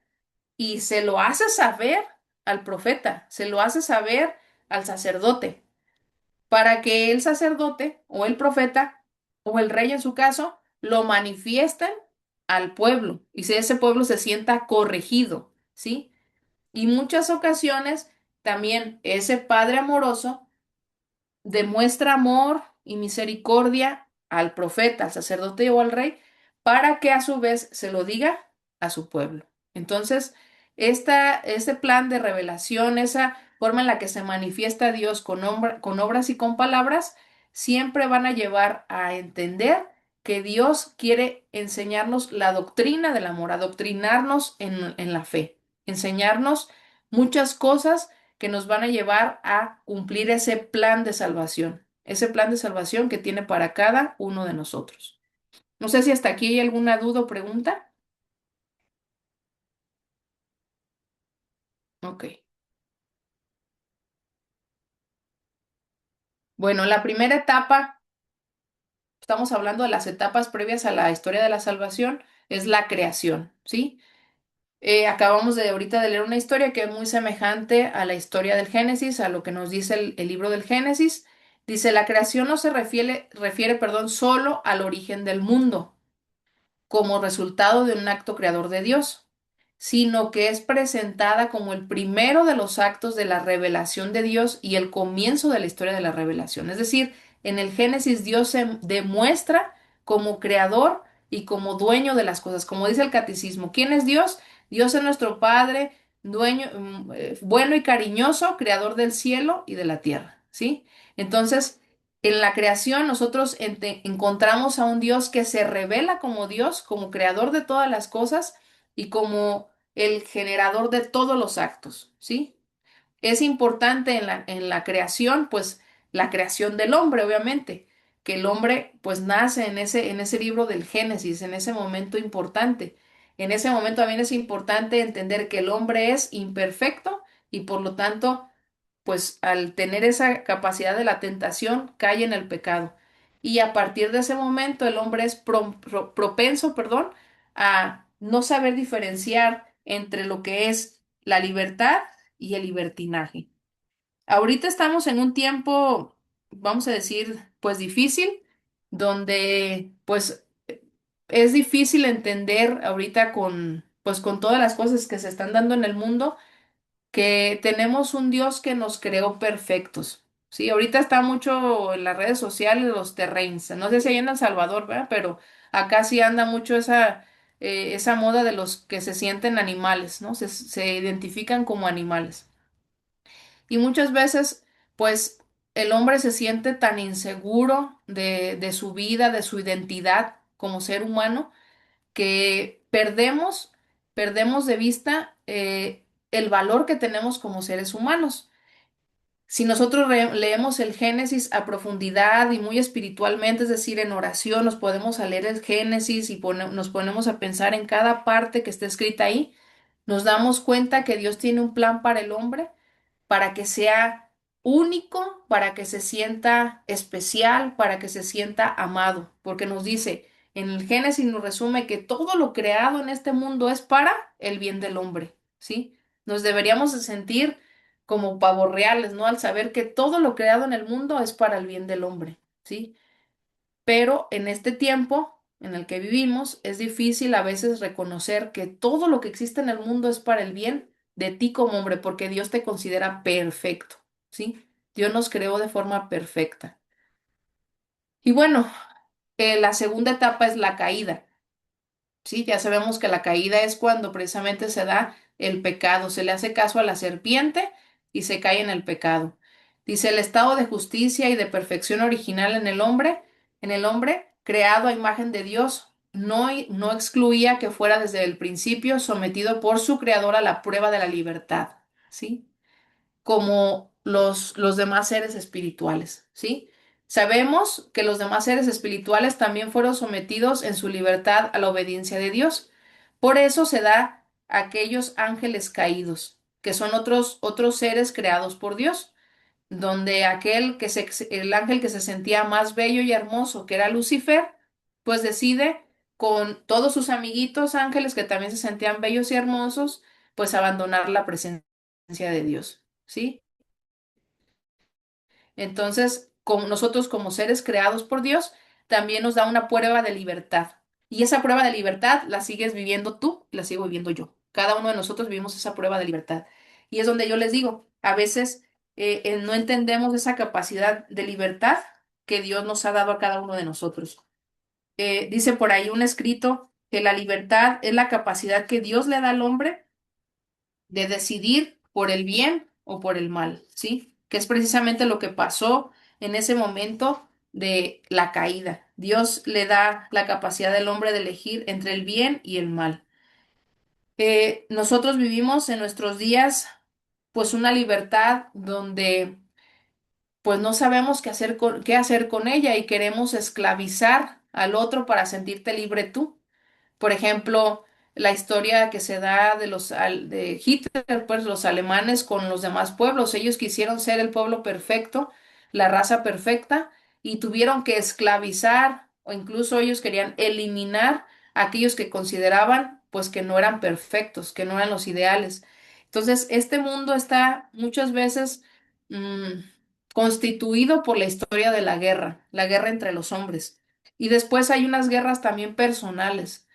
y se lo hace saber al profeta, se lo hace saber al sacerdote, para que el sacerdote o el profeta o el rey en su caso lo manifiesten al pueblo y si ese pueblo se sienta corregido, ¿sí? Y muchas ocasiones también ese padre amoroso demuestra amor y misericordia al profeta, al sacerdote o al rey, para que a su vez se lo diga a su pueblo. Entonces, ese plan de revelación, esa forma en la que se manifiesta Dios con obras y con palabras, siempre van a llevar a entender que Dios quiere enseñarnos la doctrina del amor, adoctrinarnos en la fe, enseñarnos muchas cosas que nos van a llevar a cumplir ese plan de salvación que tiene para cada uno de nosotros. No sé si hasta aquí hay alguna duda o pregunta. Ok. Bueno, la primera etapa, estamos hablando de las etapas previas a la historia de la salvación, es la creación, ¿sí? Acabamos de ahorita de leer una historia que es muy semejante a la historia del Génesis, a lo que nos dice el libro del Génesis. Dice, la creación no se refiere, solo al origen del mundo como resultado de un acto creador de Dios, sino que es presentada como el primero de los actos de la revelación de Dios y el comienzo de la historia de la revelación. Es decir, en el Génesis Dios se demuestra como creador y como dueño de las cosas. Como dice el catecismo, ¿quién es Dios? Dios es nuestro Padre, dueño, bueno y cariñoso, creador del cielo y de la tierra, ¿sí? Entonces, en la creación nosotros encontramos a un Dios que se revela como Dios, como creador de todas las cosas y como el generador de todos los actos, ¿sí? Es importante en la creación, pues la creación del hombre, obviamente, que el hombre pues nace en ese libro del Génesis, en ese momento importante. En ese momento también es importante entender que el hombre es imperfecto y por lo tanto pues al tener esa capacidad de la tentación, cae en el pecado. Y a partir de ese momento el hombre es propenso, perdón, a no saber diferenciar entre lo que es la libertad y el libertinaje. Ahorita estamos en un tiempo, vamos a decir, pues difícil, donde pues es difícil entender ahorita pues con todas las cosas que se están dando en el mundo que tenemos un Dios que nos creó perfectos. Sí, ahorita está mucho en las redes sociales los terrains. No sé si hay en El Salvador, ¿verdad? Pero acá sí anda mucho esa moda de los que se sienten animales, ¿no? Se identifican como animales. Y muchas veces, pues, el hombre se siente tan inseguro de su vida, de su identidad como ser humano, que perdemos de vista el valor que tenemos como seres humanos. Si nosotros leemos el Génesis a profundidad y muy espiritualmente, es decir, en oración, nos podemos a leer el Génesis y nos ponemos a pensar en cada parte que está escrita ahí, nos damos cuenta que Dios tiene un plan para el hombre, para que sea único, para que se sienta especial, para que se sienta amado, porque nos dice, en el Génesis nos resume que todo lo creado en este mundo es para el bien del hombre, ¿sí? Nos deberíamos de sentir como pavos reales, ¿no? Al saber que todo lo creado en el mundo es para el bien del hombre, ¿sí? Pero en este tiempo en el que vivimos es difícil a veces reconocer que todo lo que existe en el mundo es para el bien de ti como hombre, porque Dios te considera perfecto, ¿sí? Dios nos creó de forma perfecta. Y bueno, la segunda etapa es la caída. Sí, ya sabemos que la caída es cuando precisamente se da el pecado, se le hace caso a la serpiente y se cae en el pecado. Dice el estado de justicia y de perfección original en el hombre creado a imagen de Dios, no excluía que fuera desde el principio sometido por su creador a la prueba de la libertad, ¿sí? Como los demás seres espirituales, ¿sí? Sabemos que los demás seres espirituales también fueron sometidos en su libertad a la obediencia de Dios. Por eso se da a aquellos ángeles caídos, que son otros seres creados por Dios, donde el ángel que se sentía más bello y hermoso, que era Lucifer, pues decide con todos sus amiguitos ángeles que también se sentían bellos y hermosos, pues abandonar la presencia de Dios, ¿sí? Entonces, como nosotros como seres creados por Dios, también nos da una prueba de libertad. Y esa prueba de libertad la sigues viviendo tú, la sigo viviendo yo. Cada uno de nosotros vivimos esa prueba de libertad. Y es donde yo les digo, a veces no entendemos esa capacidad de libertad que Dios nos ha dado a cada uno de nosotros. Dice por ahí un escrito que la libertad es la capacidad que Dios le da al hombre de decidir por el bien o por el mal, ¿sí? Que es precisamente lo que pasó en ese momento de la caída. Dios le da la capacidad del hombre de elegir entre el bien y el mal. Nosotros vivimos en nuestros días pues una libertad donde pues no sabemos qué hacer con ella y queremos esclavizar al otro para sentirte libre tú. Por ejemplo, la historia que se da de Hitler, pues los alemanes con los demás pueblos. Ellos quisieron ser el pueblo perfecto, la raza perfecta, y tuvieron que esclavizar, o incluso ellos querían eliminar a aquellos que consideraban, pues, que no eran perfectos, que no eran los ideales. Entonces, este mundo está muchas veces mm, constituido por la historia de la guerra entre los hombres. Y después hay unas guerras también personales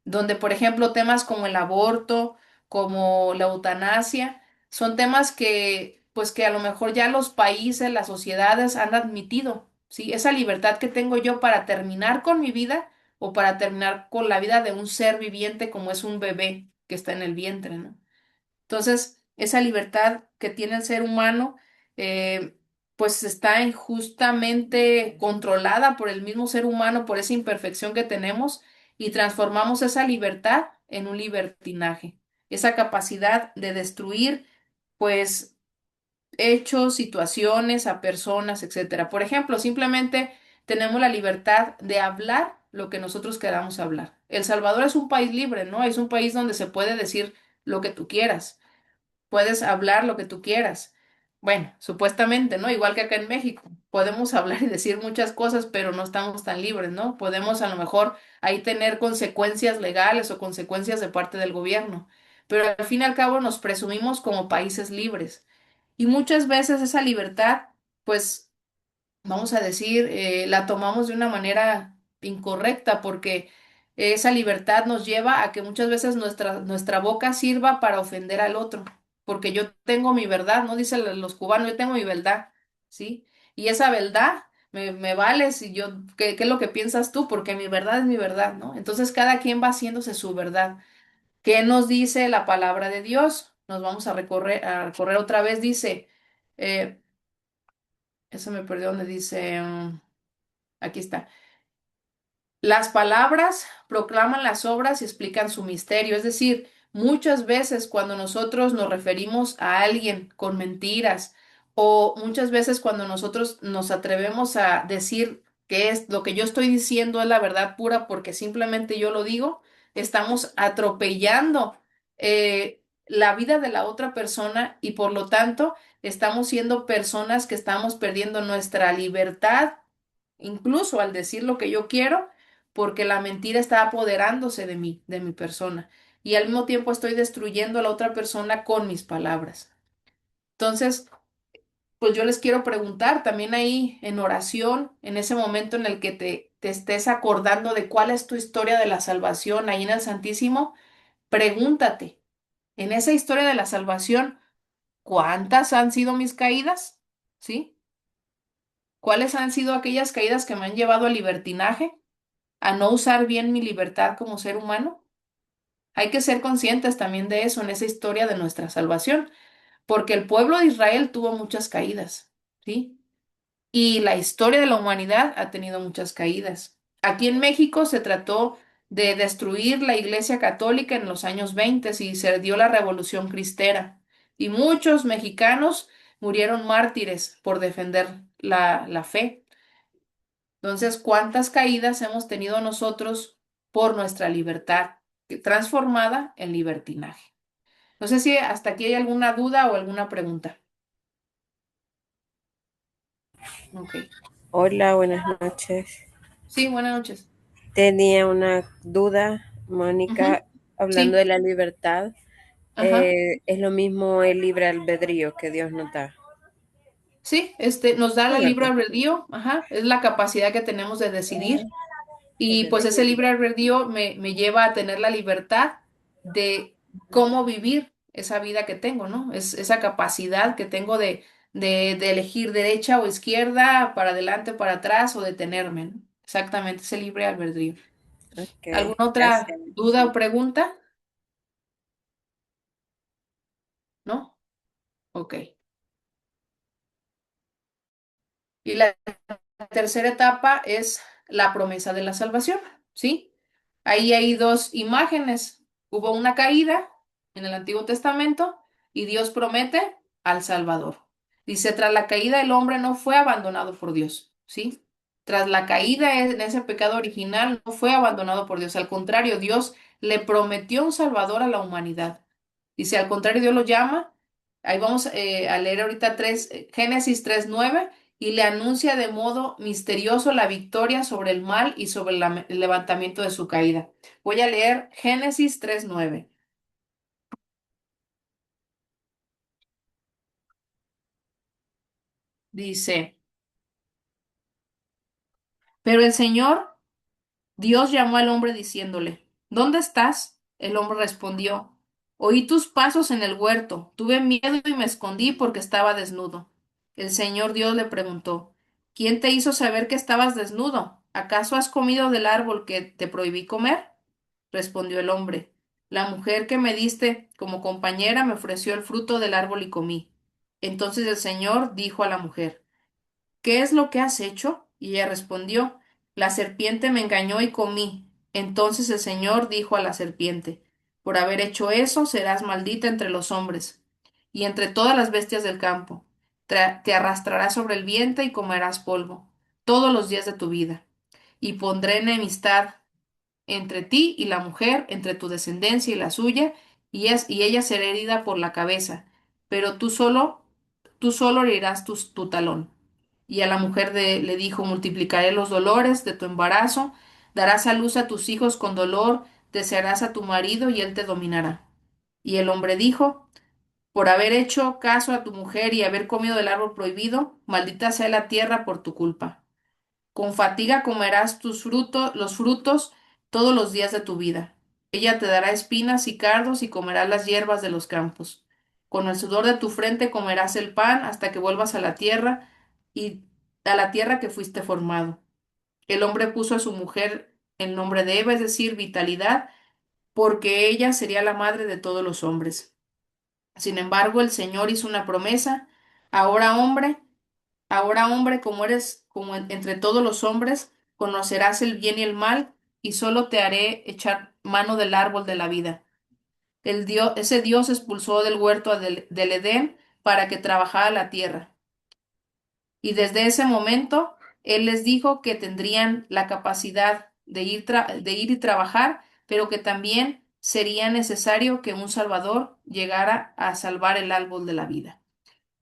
donde, por ejemplo, temas como el aborto, como la eutanasia, son temas que, pues que a lo mejor ya los países, las sociedades han admitido, ¿sí? Esa libertad que tengo yo para terminar con mi vida o para terminar con la vida de un ser viviente como es un bebé que está en el vientre, ¿no? Entonces, esa libertad que tiene el ser humano, eh, pues está injustamente controlada por el mismo ser humano, por esa imperfección que tenemos, y transformamos esa libertad en un libertinaje, esa capacidad de destruir, pues, hechos, situaciones, a personas, etcétera. Por ejemplo, simplemente tenemos la libertad de hablar lo que nosotros queramos hablar. El Salvador es un país libre, ¿no? Es un país donde se puede decir lo que tú quieras. Puedes hablar lo que tú quieras. Bueno, supuestamente, ¿no? Igual que acá en México. Podemos hablar y decir muchas cosas, pero no estamos tan libres, ¿no? Podemos a lo mejor ahí tener consecuencias legales o consecuencias de parte del gobierno. Pero al fin y al cabo nos presumimos como países libres. Y muchas veces esa libertad, pues vamos a decir, la tomamos de una manera incorrecta porque esa libertad nos lleva a que muchas veces nuestra boca sirva para ofender al otro, porque yo tengo mi verdad, ¿no? Dicen los cubanos, yo tengo mi verdad, ¿sí? Y esa verdad me vale si yo, ¿qué es lo que piensas tú? Porque mi verdad es mi verdad, ¿no? Entonces cada quien va haciéndose su verdad. ¿Qué nos dice la palabra de Dios? Nos vamos a recorrer otra vez, dice, eh, eso me perdió donde dice... aquí está. Las palabras proclaman las obras y explican su misterio. Es decir, muchas veces cuando nosotros nos referimos a alguien con mentiras O muchas veces cuando nosotros nos atrevemos a decir que es lo que yo estoy diciendo es la verdad pura porque simplemente yo lo digo, estamos atropellando la vida de la otra persona y por lo tanto estamos siendo personas que estamos perdiendo nuestra libertad, incluso al decir lo que yo quiero, porque la mentira está apoderándose de mí, de mi persona, y al mismo tiempo estoy destruyendo a la otra persona con mis palabras. Entonces, pues yo les quiero preguntar también ahí en oración, en ese momento en el que te estés acordando de cuál es tu historia de la salvación ahí en el Santísimo, pregúntate, en esa historia de la salvación, ¿cuántas han sido mis caídas? ¿Sí? ¿Cuáles han sido aquellas caídas que me han llevado al libertinaje, a no usar bien mi libertad como ser humano? Hay que ser conscientes también de eso en esa historia de nuestra salvación, porque el pueblo de Israel tuvo muchas caídas, ¿sí? Y la historia de la humanidad ha tenido muchas caídas. Aquí en México se trató de destruir la Iglesia Católica en los años 20 y se dio la Revolución Cristera. Y muchos mexicanos murieron mártires por defender la fe. Entonces, ¿cuántas caídas hemos tenido nosotros por nuestra libertad transformada en libertinaje? No sé si hasta aquí hay alguna duda o alguna pregunta. Ok. Hola, buenas noches. Sí, buenas noches. Tenía una duda, Ujú. Mónica, hablando Sí. de la libertad. Ajá. Es lo mismo el libre albedrío que Dios nos da. Sí, nos da Sí, la libre ¿verdad? albedrío, ajá, es la capacidad que tenemos de decidir y pues ese libre albedrío me lleva a tener la libertad de cómo vivir esa vida que tengo, ¿no? Es esa capacidad que tengo de elegir derecha o izquierda, para adelante, para atrás o detenerme, ¿no? Exactamente, ese libre albedrío. Ok, ¿Alguna otra gracias. duda o pregunta? ¿No? Ok. Y la tercera etapa es la promesa de la salvación, ¿sí? Ahí hay dos imágenes. Hubo una caída en el Antiguo Testamento y Dios promete al Salvador. Dice, tras la caída el hombre no fue abandonado por Dios, ¿sí? Tras la caída en ese pecado original no fue abandonado por Dios. Al contrario, Dios le prometió un Salvador a la humanidad. Dice, al contrario, Dios lo llama. Ahí vamos a leer ahorita Génesis 3:9 y le anuncia de modo misterioso la victoria sobre el mal y sobre el levantamiento de su caída. Voy a leer Génesis 3:9. Dice, pero el Señor Dios llamó al hombre diciéndole, ¿dónde estás? El hombre respondió, oí tus pasos en el huerto, tuve miedo y me escondí porque estaba desnudo. El Señor Dios le preguntó, ¿quién te hizo saber que estabas desnudo? ¿Acaso has comido del árbol que te prohibí comer? Respondió el hombre, la mujer que me diste como compañera me ofreció el fruto del árbol y comí. Entonces el Señor dijo a la mujer, ¿qué es lo que has hecho? Y ella respondió, la serpiente me engañó y comí. Entonces el Señor dijo a la serpiente, por haber hecho eso serás maldita entre los hombres y entre todas las bestias del campo. Te arrastrarás sobre el vientre y comerás polvo todos los días de tu vida. Y pondré enemistad entre ti y la mujer, entre tu descendencia y la suya, y ella será herida por la cabeza, pero tú solo herirás tu talón. Y a la mujer le dijo, multiplicaré los dolores de tu embarazo, darás a luz a tus hijos con dolor, desearás a tu marido y él te dominará. Y el hombre dijo, por haber hecho caso a tu mujer y haber comido del árbol prohibido, maldita sea la tierra por tu culpa. Con fatiga comerás los frutos todos los días de tu vida. Ella te dará espinas y cardos y comerás las hierbas de los campos. Con el sudor de tu frente comerás el pan hasta que vuelvas a la tierra y a la tierra que fuiste formado. El hombre puso a su mujer el nombre de Eva, es decir, vitalidad, porque ella sería la madre de todos los hombres. Sin embargo, el Señor hizo una promesa. Ahora, hombre, Ahora, hombre, como eres como entre todos los hombres, conocerás el bien y el mal, y solo te haré echar mano del árbol de la vida. Ese Dios expulsó del huerto del Edén para que trabajara la tierra. Y desde ese momento, Él les dijo que tendrían la capacidad de ir y trabajar, pero que también sería necesario que un Salvador llegara a salvar el árbol de la vida.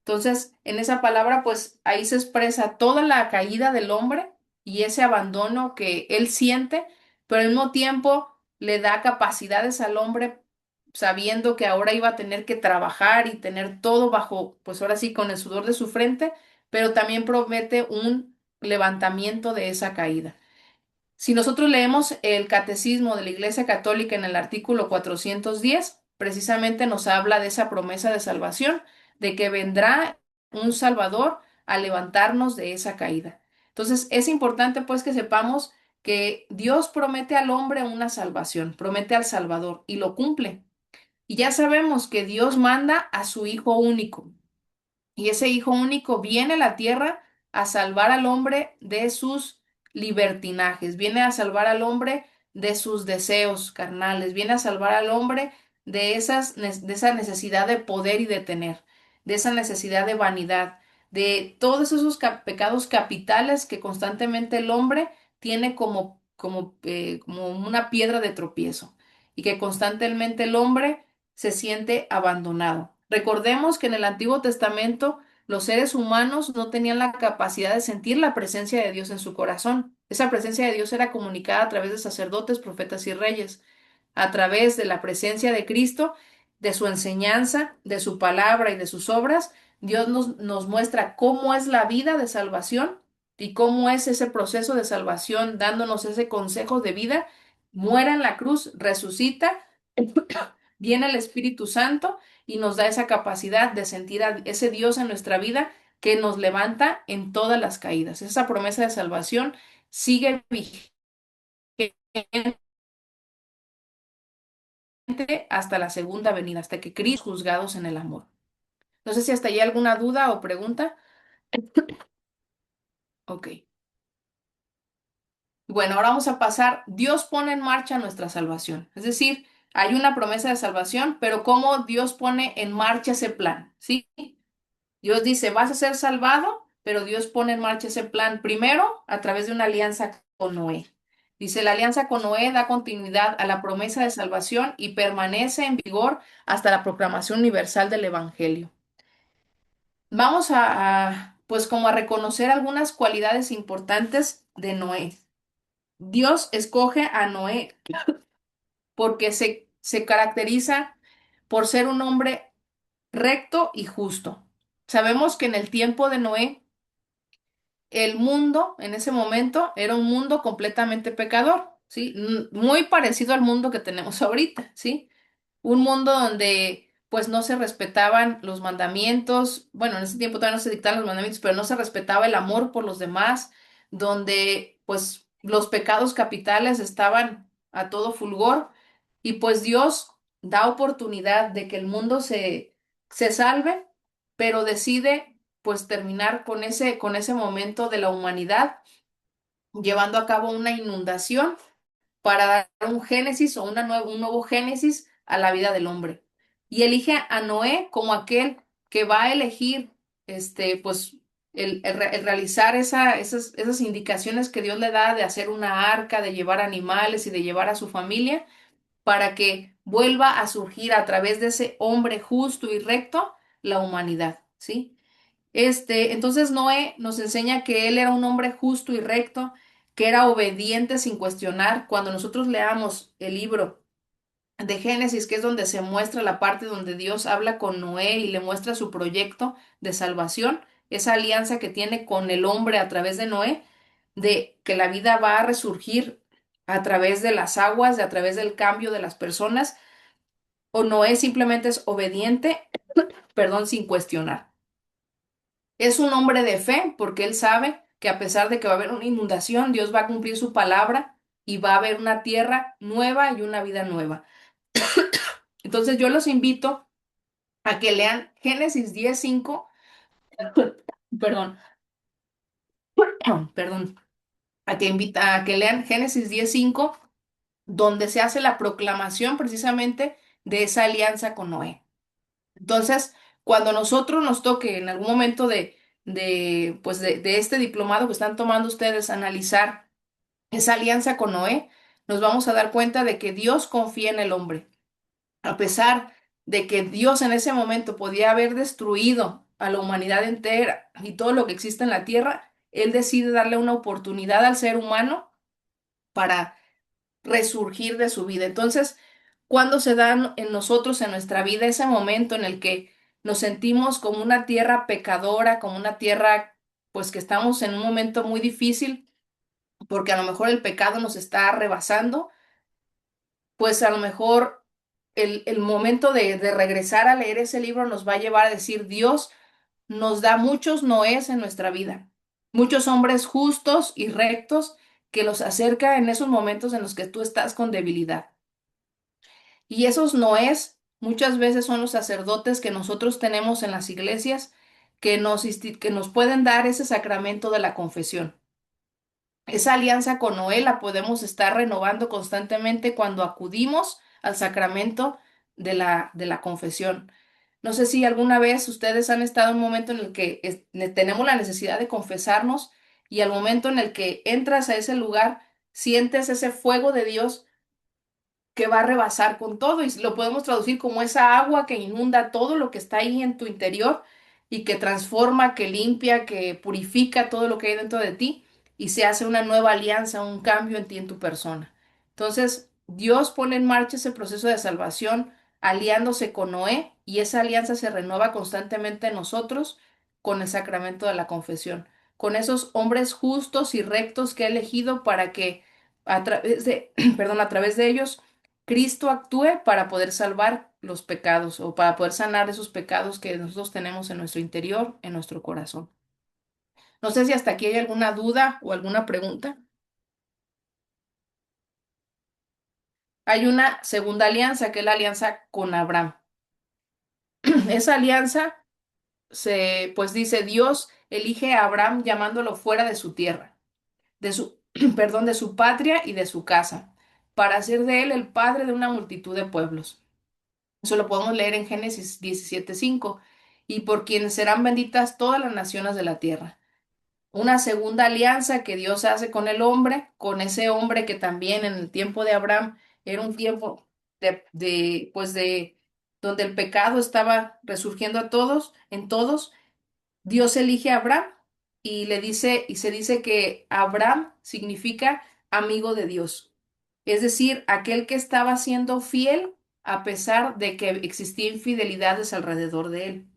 Entonces, en esa palabra, pues ahí se expresa toda la caída del hombre y ese abandono que él siente, pero al mismo tiempo le da capacidades al hombre sabiendo que ahora iba a tener que trabajar y tener todo bajo, pues ahora sí, con el sudor de su frente, pero también promete un levantamiento de esa caída. Si nosotros leemos el Catecismo de la Iglesia Católica en el artículo 410, precisamente nos habla de esa promesa de salvación, de que vendrá un Salvador a levantarnos de esa caída. Entonces, es importante pues que sepamos que Dios promete al hombre una salvación, promete al Salvador y lo cumple. Y ya sabemos que Dios manda a su Hijo único. Y ese Hijo único viene a la tierra a salvar al hombre de sus libertinajes, viene a salvar al hombre de sus deseos carnales, viene a salvar al hombre de de esa necesidad de poder y de tener, de esa necesidad de vanidad, de todos esos pecados capitales que constantemente el hombre tiene como una piedra de tropiezo y que constantemente el hombre se siente abandonado. Recordemos que en el Antiguo Testamento los seres humanos no tenían la capacidad de sentir la presencia de Dios en su corazón. Esa presencia de Dios era comunicada a través de sacerdotes, profetas y reyes, a través de la presencia de Cristo, de su enseñanza, de su palabra y de sus obras. Dios nos muestra cómo es la vida de salvación y cómo es ese proceso de salvación, dándonos ese consejo de vida. Muera en la cruz, resucita, viene el Espíritu Santo y nos da esa capacidad de sentir a ese Dios en nuestra vida que nos levanta en todas las caídas. Esa promesa de salvación sigue vigente hasta la segunda venida, hasta que Cristo juzgados en el amor. No sé si hasta ahí hay alguna duda o pregunta. Ok. Bueno, ahora vamos a pasar. Dios pone en marcha nuestra salvación. Es decir, hay una promesa de salvación, pero ¿cómo Dios pone en marcha ese plan? ¿Sí? Dios dice, vas a ser salvado, pero Dios pone en marcha ese plan primero a través de una alianza con Noé. Dice, la alianza con Noé da continuidad a la promesa de salvación y permanece en vigor hasta la proclamación universal del Evangelio. Vamos pues como a reconocer algunas cualidades importantes de Noé. Dios escoge a Noé porque se caracteriza por ser un hombre recto y justo. Sabemos que en el tiempo de Noé, el mundo en ese momento era un mundo completamente pecador, ¿sí? Muy parecido al mundo que tenemos ahorita, ¿sí? Un mundo donde pues no se respetaban los mandamientos, bueno, en ese tiempo todavía no se dictaban los mandamientos, pero no se respetaba el amor por los demás, donde pues los pecados capitales estaban a todo fulgor y pues Dios da oportunidad de que el mundo se salve, pero decide pues terminar con ese momento de la humanidad, llevando a cabo una inundación para dar un génesis o un nuevo génesis a la vida del hombre. Y elige a Noé como aquel que va a elegir, pues, el realizar esas indicaciones que Dios le da de hacer una arca, de llevar animales y de llevar a su familia, para que vuelva a surgir a través de ese hombre justo y recto la humanidad, ¿sí? Entonces Noé nos enseña que él era un hombre justo y recto, que era obediente sin cuestionar. Cuando nosotros leamos el libro de Génesis, que es donde se muestra la parte donde Dios habla con Noé y le muestra su proyecto de salvación, esa alianza que tiene con el hombre a través de Noé, de que la vida va a resurgir a través de las aguas, a través del cambio de las personas, o Noé simplemente es obediente, perdón, sin cuestionar. Es un hombre de fe porque él sabe que a pesar de que va a haber una inundación, Dios va a cumplir su palabra y va a haber una tierra nueva y una vida nueva. Entonces yo los invito a que lean Génesis 10:5, perdón, perdón, a que lean Génesis 10:5, donde se hace la proclamación precisamente de esa alianza con Noé. Entonces, cuando nosotros nos toque en algún momento de este diplomado que están tomando ustedes, analizar esa alianza con Noé, nos vamos a dar cuenta de que Dios confía en el hombre. A pesar de que Dios en ese momento podía haber destruido a la humanidad entera y todo lo que existe en la tierra, Él decide darle una oportunidad al ser humano para resurgir de su vida. Entonces, ¿cuándo se da en nosotros, en nuestra vida, ese momento en el que nos sentimos como una tierra pecadora, como una tierra, pues que estamos en un momento muy difícil, porque a lo mejor el pecado nos está rebasando? Pues a lo mejor el momento de regresar a leer ese libro nos va a llevar a decir, Dios nos da muchos noes en nuestra vida, muchos hombres justos y rectos que los acerca en esos momentos en los que tú estás con debilidad. Y esos noes muchas veces son los sacerdotes que nosotros tenemos en las iglesias que nos pueden dar ese sacramento de la confesión. Esa alianza con Noé la podemos estar renovando constantemente cuando acudimos al sacramento de la confesión. No sé si alguna vez ustedes han estado en un momento en el que tenemos la necesidad de confesarnos y al momento en el que entras a ese lugar, sientes ese fuego de Dios que va a rebasar con todo y lo podemos traducir como esa agua que inunda todo lo que está ahí en tu interior y que transforma, que limpia, que purifica todo lo que hay dentro de ti y se hace una nueva alianza, un cambio en ti, en tu persona. Entonces, Dios pone en marcha ese proceso de salvación aliándose con Noé y esa alianza se renueva constantemente en nosotros con el sacramento de la confesión, con esos hombres justos y rectos que ha elegido para que a través de, perdón, a través de ellos Cristo actúe para poder salvar los pecados o para poder sanar esos pecados que nosotros tenemos en nuestro interior, en nuestro corazón. No sé si hasta aquí hay alguna duda o alguna pregunta. Hay una segunda alianza, que es la alianza con Abraham. Esa alianza pues dice, Dios elige a Abraham llamándolo fuera de su tierra, de su, perdón, de su patria y de su casa, para hacer de él el padre de una multitud de pueblos. Eso lo podemos leer en Génesis 17:5. Y por quienes serán benditas todas las naciones de la tierra. Una segunda alianza que Dios hace con el hombre, con ese hombre que también en el tiempo de Abraham era un tiempo pues donde el pecado estaba resurgiendo a todos, en todos. Dios elige a Abraham y le dice, y se dice que Abraham significa amigo de Dios. Es decir, aquel que estaba siendo fiel a pesar de que existía infidelidades alrededor de él.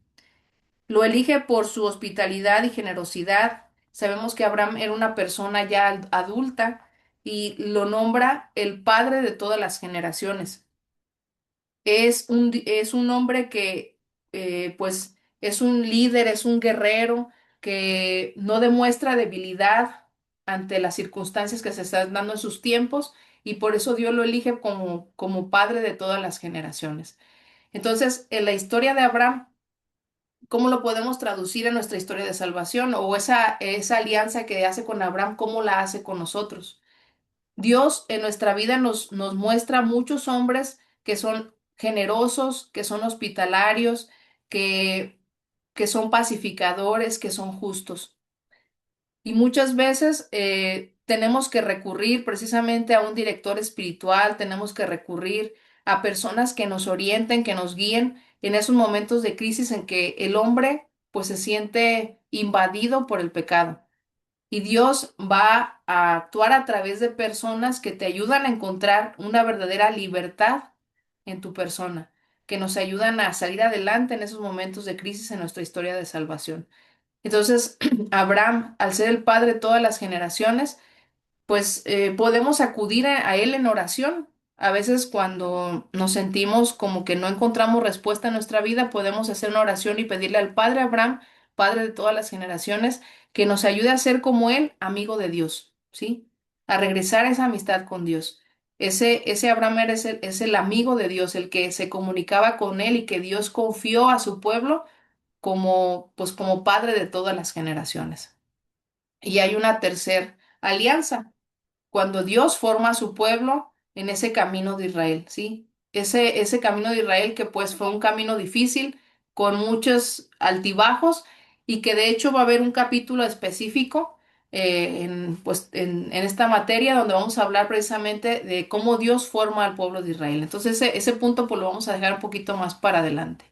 Lo elige por su hospitalidad y generosidad. Sabemos que Abraham era una persona ya adulta y lo nombra el padre de todas las generaciones. Es un hombre que, pues, es un líder, es un guerrero que no demuestra debilidad ante las circunstancias que se están dando en sus tiempos y por eso Dios lo elige como padre de todas las generaciones. Entonces, en la historia de Abraham, ¿cómo lo podemos traducir en nuestra historia de salvación? O esa alianza que hace con Abraham, ¿cómo la hace con nosotros? Dios en nuestra vida nos muestra muchos hombres que son generosos, que son hospitalarios, que, que son pacificadores, que son justos. Y muchas veces tenemos que recurrir precisamente a un director espiritual, tenemos que recurrir a personas que nos orienten, que nos guíen en esos momentos de crisis en que el hombre pues se siente invadido por el pecado. Y Dios va a actuar a través de personas que te ayudan a encontrar una verdadera libertad en tu persona, que nos ayudan a salir adelante en esos momentos de crisis en nuestra historia de salvación. Entonces, Abraham, al ser el padre de todas las generaciones, pues podemos acudir a él en oración. A veces cuando nos sentimos como que no encontramos respuesta en nuestra vida, podemos hacer una oración y pedirle al Padre Abraham, Padre de todas las generaciones, que nos ayude a ser como él, amigo de Dios, ¿sí? A regresar a esa amistad con Dios. Ese Abraham es el amigo de Dios, el que se comunicaba con él y que Dios confió a su pueblo pues como padre de todas las generaciones. Y hay una tercera alianza cuando Dios forma a su pueblo en ese camino de Israel, ¿sí? Ese camino de Israel que pues fue un camino difícil, con muchos altibajos y que de hecho va a haber un capítulo específico en esta materia donde vamos a hablar precisamente de cómo Dios forma al pueblo de Israel. Entonces ese punto pues lo vamos a dejar un poquito más para adelante.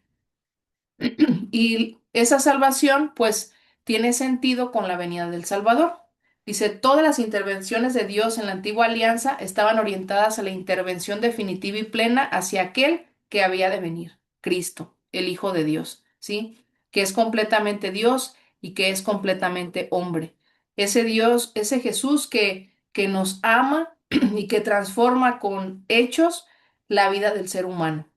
Y esa salvación, pues, tiene sentido con la venida del Salvador. Dice, todas las intervenciones de Dios en la antigua alianza estaban orientadas a la intervención definitiva y plena hacia aquel que había de venir, Cristo, el Hijo de Dios, ¿sí? Que es completamente Dios y que es completamente hombre. Ese Dios, ese Jesús que nos ama y que transforma con hechos la vida del ser humano.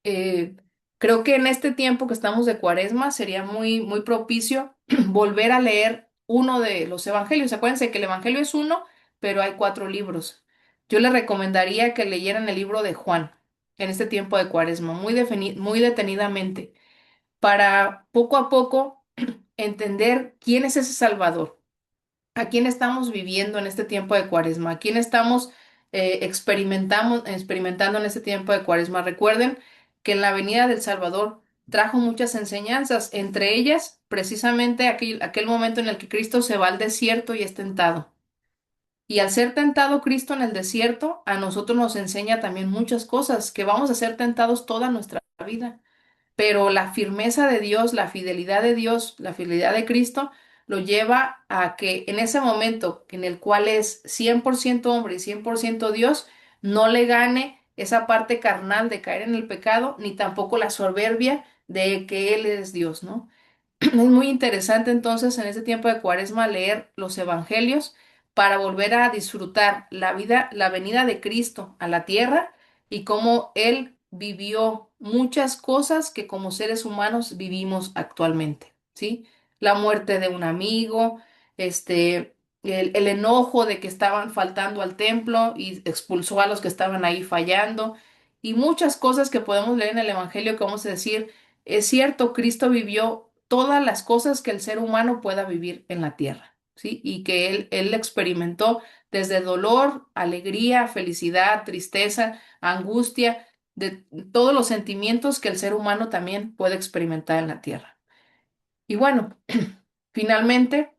Eh, Creo que en este tiempo que estamos de Cuaresma sería muy propicio volver a leer uno de los evangelios. Acuérdense que el evangelio es uno, pero hay 4 libros. Yo les recomendaría que leyeran el libro de Juan en este tiempo de Cuaresma, muy detenidamente, para poco a poco entender quién es ese Salvador, a quién estamos viviendo en este tiempo de Cuaresma, a quién estamos experimentando en este tiempo de Cuaresma. Recuerden que en la venida del Salvador trajo muchas enseñanzas, entre ellas precisamente aquel momento en el que Cristo se va al desierto y es tentado. Y al ser tentado Cristo en el desierto, a nosotros nos enseña también muchas cosas, que vamos a ser tentados toda nuestra vida, pero la firmeza de Dios, la fidelidad de Dios, la fidelidad de Cristo, lo lleva a que en ese momento en el cual es 100% hombre y 100% Dios, no le gane esa parte carnal de caer en el pecado, ni tampoco la soberbia de que Él es Dios, ¿no? Es muy interesante entonces en este tiempo de Cuaresma leer los evangelios para volver a disfrutar la vida, la venida de Cristo a la tierra y cómo Él vivió muchas cosas que como seres humanos vivimos actualmente, ¿sí? La muerte de un amigo, el enojo de que estaban faltando al templo y expulsó a los que estaban ahí fallando y muchas cosas que podemos leer en el evangelio que vamos a decir es cierto, Cristo vivió todas las cosas que el ser humano pueda vivir en la tierra, ¿sí? Y que él experimentó desde dolor, alegría, felicidad, tristeza, angustia, de todos los sentimientos que el ser humano también puede experimentar en la tierra. Y bueno, finalmente,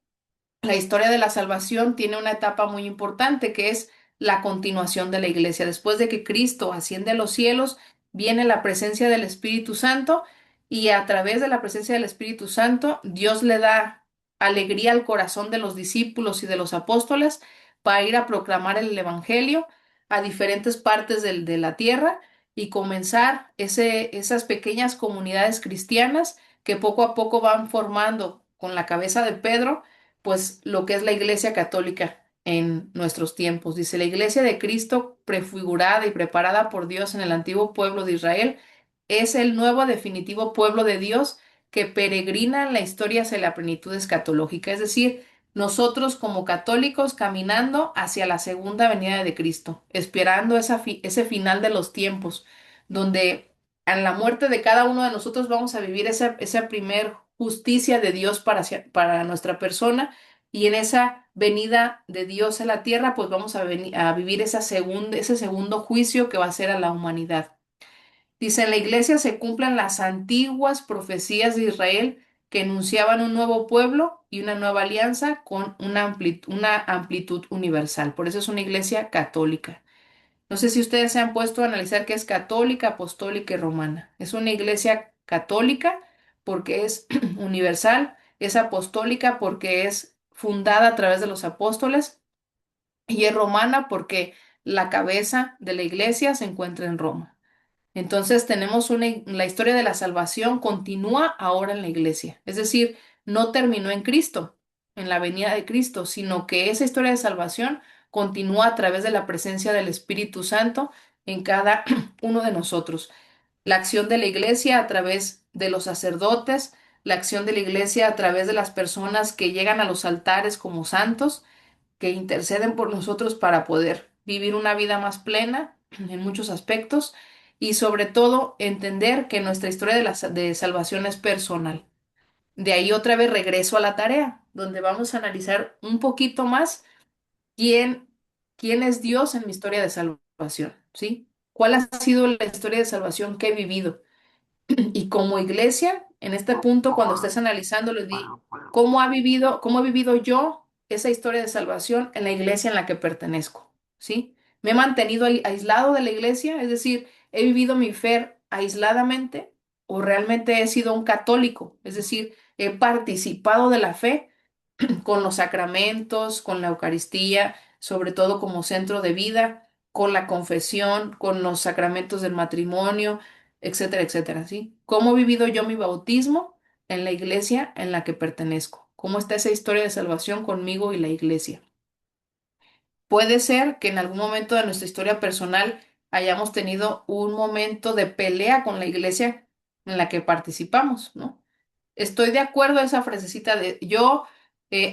la historia de la salvación tiene una etapa muy importante que es la continuación de la iglesia. Después de que Cristo asciende a los cielos, viene la presencia del Espíritu Santo y a través de la presencia del Espíritu Santo, Dios le da alegría al corazón de los discípulos y de los apóstoles para ir a proclamar el Evangelio a diferentes partes de la tierra y comenzar esas pequeñas comunidades cristianas que poco a poco van formando con la cabeza de Pedro pues lo que es la Iglesia Católica en nuestros tiempos. Dice, la Iglesia de Cristo, prefigurada y preparada por Dios en el antiguo pueblo de Israel, es el nuevo definitivo pueblo de Dios que peregrina en la historia hacia la plenitud escatológica, es decir, nosotros como católicos caminando hacia la segunda venida de Cristo, esperando ese final de los tiempos, donde en la muerte de cada uno de nosotros vamos a vivir esa primer justicia de Dios para nuestra persona y en esa venida de Dios a la tierra, pues vamos a vivir ese segundo juicio que va a ser a la humanidad. Dice, en la iglesia se cumplen las antiguas profecías de Israel que enunciaban un nuevo pueblo y una nueva alianza con una amplitud universal. Por eso es una iglesia católica. No sé si ustedes se han puesto a analizar qué es católica, apostólica y romana. Es una iglesia católica porque es universal, es apostólica porque es fundada a través de los apóstoles y es romana porque la cabeza de la iglesia se encuentra en Roma. Entonces tenemos la historia de la salvación continúa ahora en la iglesia. Es decir, no terminó en Cristo, en la venida de Cristo, sino que esa historia de salvación continúa a través de la presencia del Espíritu Santo en cada uno de nosotros. La acción de la iglesia a través de los sacerdotes, la acción de la iglesia a través de las personas que llegan a los altares como santos, que interceden por nosotros para poder vivir una vida más plena en muchos aspectos y sobre todo entender que nuestra historia de salvación es personal. De ahí otra vez regreso a la tarea, donde vamos a analizar un poquito más quién, quién es Dios en mi historia de salvación, ¿sí? ¿Cuál ha sido la historia de salvación que he vivido? Y como iglesia, en este punto, cuando estés analizando, les di cómo he vivido yo esa historia de salvación en la iglesia en la que pertenezco, ¿sí? Me he mantenido aislado de la iglesia, es decir, he vivido mi fe aisladamente o realmente he sido un católico, es decir, he participado de la fe con los sacramentos, con la Eucaristía, sobre todo como centro de vida, con la confesión, con los sacramentos del matrimonio, etcétera, etcétera, ¿sí? ¿Cómo he vivido yo mi bautismo en la iglesia en la que pertenezco? ¿Cómo está esa historia de salvación conmigo y la iglesia? Puede ser que en algún momento de nuestra historia personal hayamos tenido un momento de pelea con la iglesia en la que participamos, ¿no? Estoy de acuerdo a esa frasecita de yo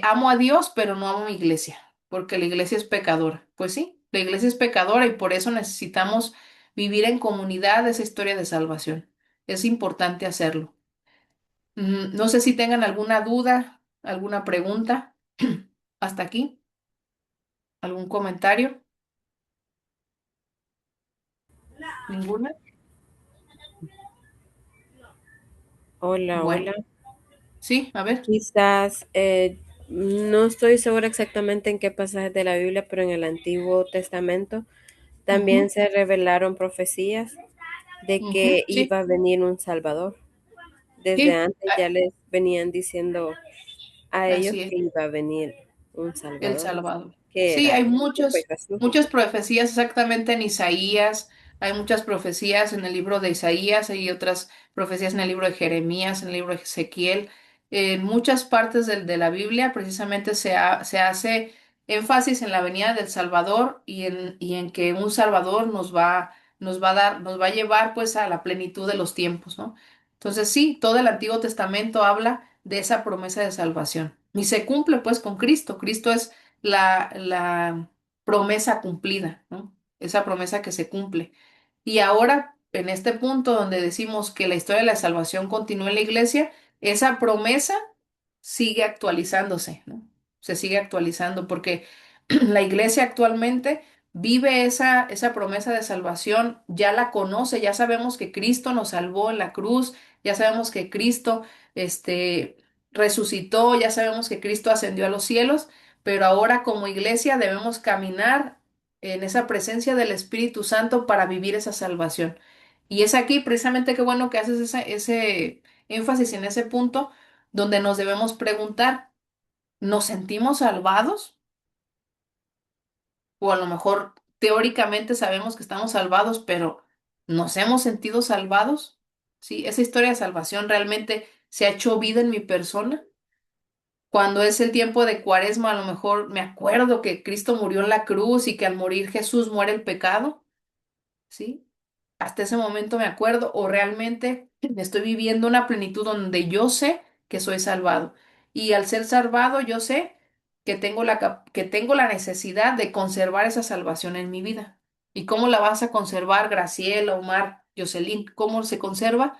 amo a Dios, pero no amo a mi iglesia, porque la iglesia es pecadora. Pues sí, la iglesia es pecadora y por eso necesitamos vivir en comunidad esa historia de salvación. Es importante hacerlo. No sé si tengan alguna duda, alguna pregunta hasta aquí, algún comentario. ¿Ninguna? Hola, Bueno, hola. sí, a ver. Quizás, no estoy segura exactamente en qué pasaje de la Biblia, pero en el Antiguo Testamento también Ujú, se revelaron profecías de ujú, que sí, iba a venir un Salvador. Desde sí, antes ya les venían diciendo a ellos así es. que iba a venir un El Salvador, Salvador. que Sí, hay era, que fue Jesús. muchas profecías exactamente en Isaías, hay muchas profecías en el libro de Isaías, hay otras profecías en el libro de Jeremías, en el libro de Ezequiel. En muchas partes de la Biblia precisamente se hace énfasis en la venida del Salvador y en que un Salvador nos va a dar, nos va a llevar pues a la plenitud de los tiempos, ¿no? Entonces sí, todo el Antiguo Testamento habla de esa promesa de salvación. Y se cumple pues con Cristo. Cristo es la promesa cumplida, ¿no? Esa promesa que se cumple. Y ahora, en este punto donde decimos que la historia de la salvación continúa en la iglesia, esa promesa sigue actualizándose, ¿no? Se sigue actualizando porque la iglesia actualmente vive esa promesa de salvación, ya la conoce, ya sabemos que Cristo nos salvó en la cruz, ya sabemos que Cristo, este, resucitó, ya sabemos que Cristo ascendió a los cielos, pero ahora como iglesia debemos caminar en esa presencia del Espíritu Santo para vivir esa salvación. Y es aquí precisamente qué bueno que haces ese énfasis en ese punto donde nos debemos preguntar, ¿nos sentimos salvados? O a lo mejor teóricamente sabemos que estamos salvados, pero ¿nos hemos sentido salvados? ¿Sí? ¿Esa historia de salvación realmente se ha hecho vida en mi persona? Cuando es el tiempo de Cuaresma, a lo mejor me acuerdo que Cristo murió en la cruz y que al morir Jesús muere el pecado, ¿sí? Hasta ese momento me acuerdo, o realmente estoy viviendo una plenitud donde yo sé que soy salvado. Y al ser salvado, yo sé que tengo que tengo la necesidad de conservar esa salvación en mi vida. ¿Y cómo la vas a conservar, Graciela, Omar, Jocelyn? ¿Cómo se conserva?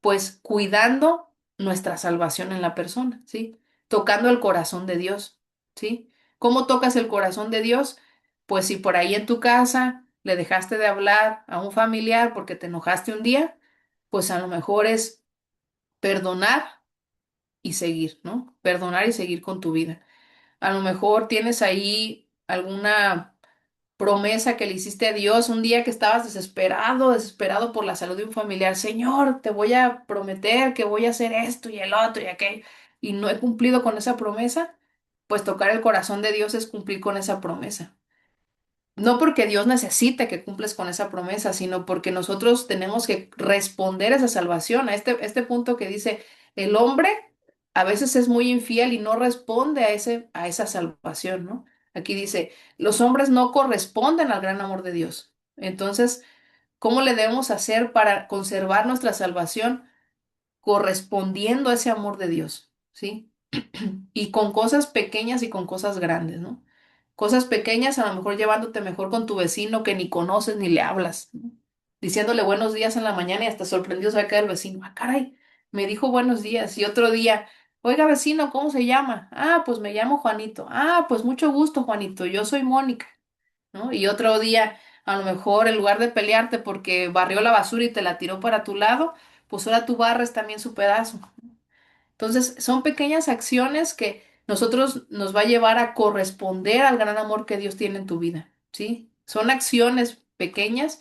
Pues cuidando nuestra salvación en la persona, ¿sí? Tocando el corazón de Dios, ¿sí? ¿Cómo tocas el corazón de Dios? Pues si por ahí en tu casa le dejaste de hablar a un familiar porque te enojaste un día, pues a lo mejor es perdonar y seguir, ¿no? Perdonar y seguir con tu vida. A lo mejor tienes ahí alguna promesa que le hiciste a Dios un día que estabas desesperado, desesperado por la salud de un familiar. Señor, te voy a prometer que voy a hacer esto y el otro y aquello, y no he cumplido con esa promesa, pues tocar el corazón de Dios es cumplir con esa promesa. No porque Dios necesite que cumples con esa promesa, sino porque nosotros tenemos que responder a esa salvación, a este punto que dice, el hombre a veces es muy infiel y no responde a esa salvación, ¿no? Aquí dice, los hombres no corresponden al gran amor de Dios. Entonces, ¿cómo le debemos hacer para conservar nuestra salvación correspondiendo a ese amor de Dios? ¿Sí? Y con cosas pequeñas y con cosas grandes, ¿no? Cosas pequeñas, a lo mejor llevándote mejor con tu vecino que ni conoces ni le hablas, ¿no? Diciéndole buenos días en la mañana y hasta sorprendido se va a quedar el vecino. Ah, caray, me dijo buenos días. Y otro día, oiga, vecino, ¿cómo se llama? Ah, pues me llamo Juanito. Ah, pues mucho gusto, Juanito. Yo soy Mónica, ¿no? Y otro día, a lo mejor en lugar de pelearte porque barrió la basura y te la tiró para tu lado, pues ahora tú barres también su pedazo. Entonces, son pequeñas acciones que nosotros nos va a llevar a corresponder al gran amor que Dios tiene en tu vida, ¿sí? Son acciones pequeñas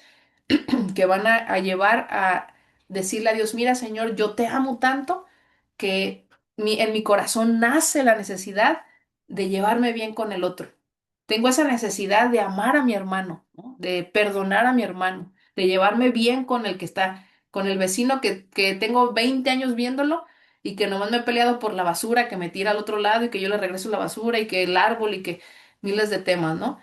que van a llevar a decirle a Dios, mira, Señor, yo te amo tanto que en mi corazón nace la necesidad de llevarme bien con el otro. Tengo esa necesidad de amar a mi hermano, ¿no? De perdonar a mi hermano, de llevarme bien con el que está, con el vecino que tengo 20 años viéndolo y que nomás me he peleado por la basura que me tira al otro lado y que yo le regreso la basura y que el árbol y que miles de temas, ¿no?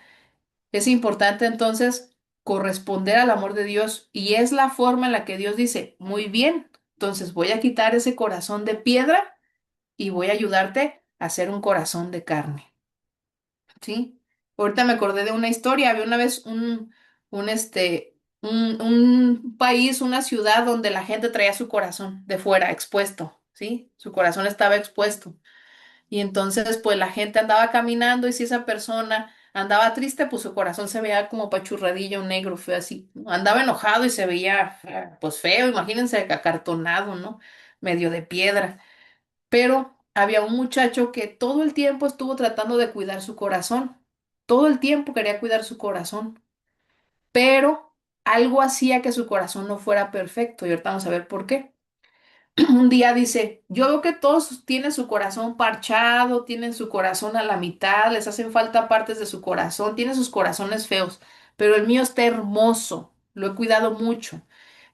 Es importante entonces corresponder al amor de Dios y es la forma en la que Dios dice, muy bien, entonces voy a quitar ese corazón de piedra y voy a ayudarte a hacer un corazón de carne, ¿sí? Ahorita me acordé de una historia, había una vez un país, una ciudad donde la gente traía su corazón de fuera, expuesto, ¿sí? Su corazón estaba expuesto. Y entonces, pues la gente andaba caminando y si esa persona andaba triste, pues su corazón se veía como pachurradillo, negro, feo así. Andaba enojado y se veía, pues feo, imagínense, acartonado, ¿no? Medio de piedra. Pero había un muchacho que todo el tiempo estuvo tratando de cuidar su corazón. Todo el tiempo quería cuidar su corazón. Pero algo hacía que su corazón no fuera perfecto. Y ahorita vamos a ver por qué. Un día dice, yo veo que todos tienen su corazón parchado, tienen su corazón a la mitad, les hacen falta partes de su corazón, tienen sus corazones feos, pero el mío está hermoso, lo he cuidado mucho.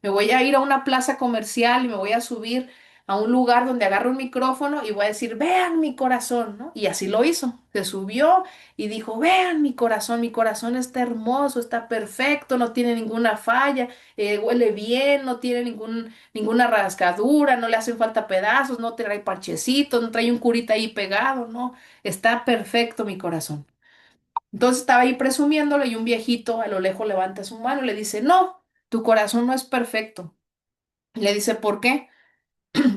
Me voy a ir a una plaza comercial y me voy a subir a un lugar donde agarro un micrófono y voy a decir, vean mi corazón, ¿no? Y así lo hizo. Se subió y dijo, vean mi corazón está hermoso, está perfecto, no tiene ninguna falla, huele bien, no tiene ninguna rasgadura, no le hacen falta pedazos, no trae parchecitos, no trae un curita ahí pegado, no, está perfecto mi corazón. Entonces estaba ahí presumiéndolo y un viejito a lo lejos levanta su mano y le dice, no, tu corazón no es perfecto. Y le dice, ¿por qué?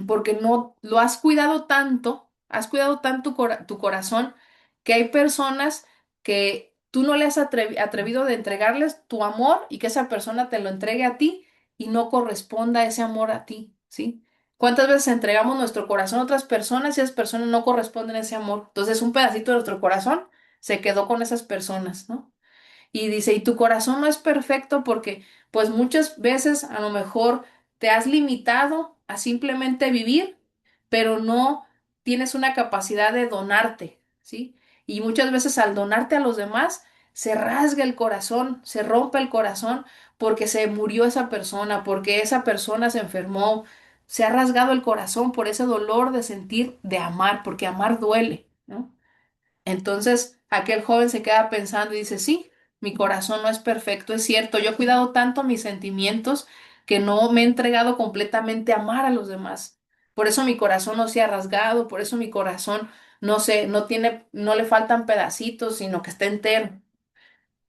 Porque no lo has cuidado tanto tu corazón, que hay personas que tú no le has atrevido de entregarles tu amor y que esa persona te lo entregue a ti y no corresponda ese amor a ti, ¿sí? ¿Cuántas veces entregamos nuestro corazón a otras personas y esas personas no corresponden a ese amor? Entonces un pedacito de nuestro corazón se quedó con esas personas, ¿no? Y dice, y tu corazón no es perfecto porque pues muchas veces a lo mejor te has limitado a simplemente vivir, pero no tienes una capacidad de donarte, ¿sí? Y muchas veces al donarte a los demás, se rasga el corazón, se rompe el corazón porque se murió esa persona, porque esa persona se enfermó, se ha rasgado el corazón por ese dolor de sentir, de amar, porque amar duele, ¿no? Entonces, aquel joven se queda pensando y dice, sí, mi corazón no es perfecto, es cierto, yo he cuidado tanto mis sentimientos que no me he entregado completamente a amar a los demás. Por eso mi corazón no se ha rasgado, por eso mi corazón no tiene, no le faltan pedacitos, sino que está entero.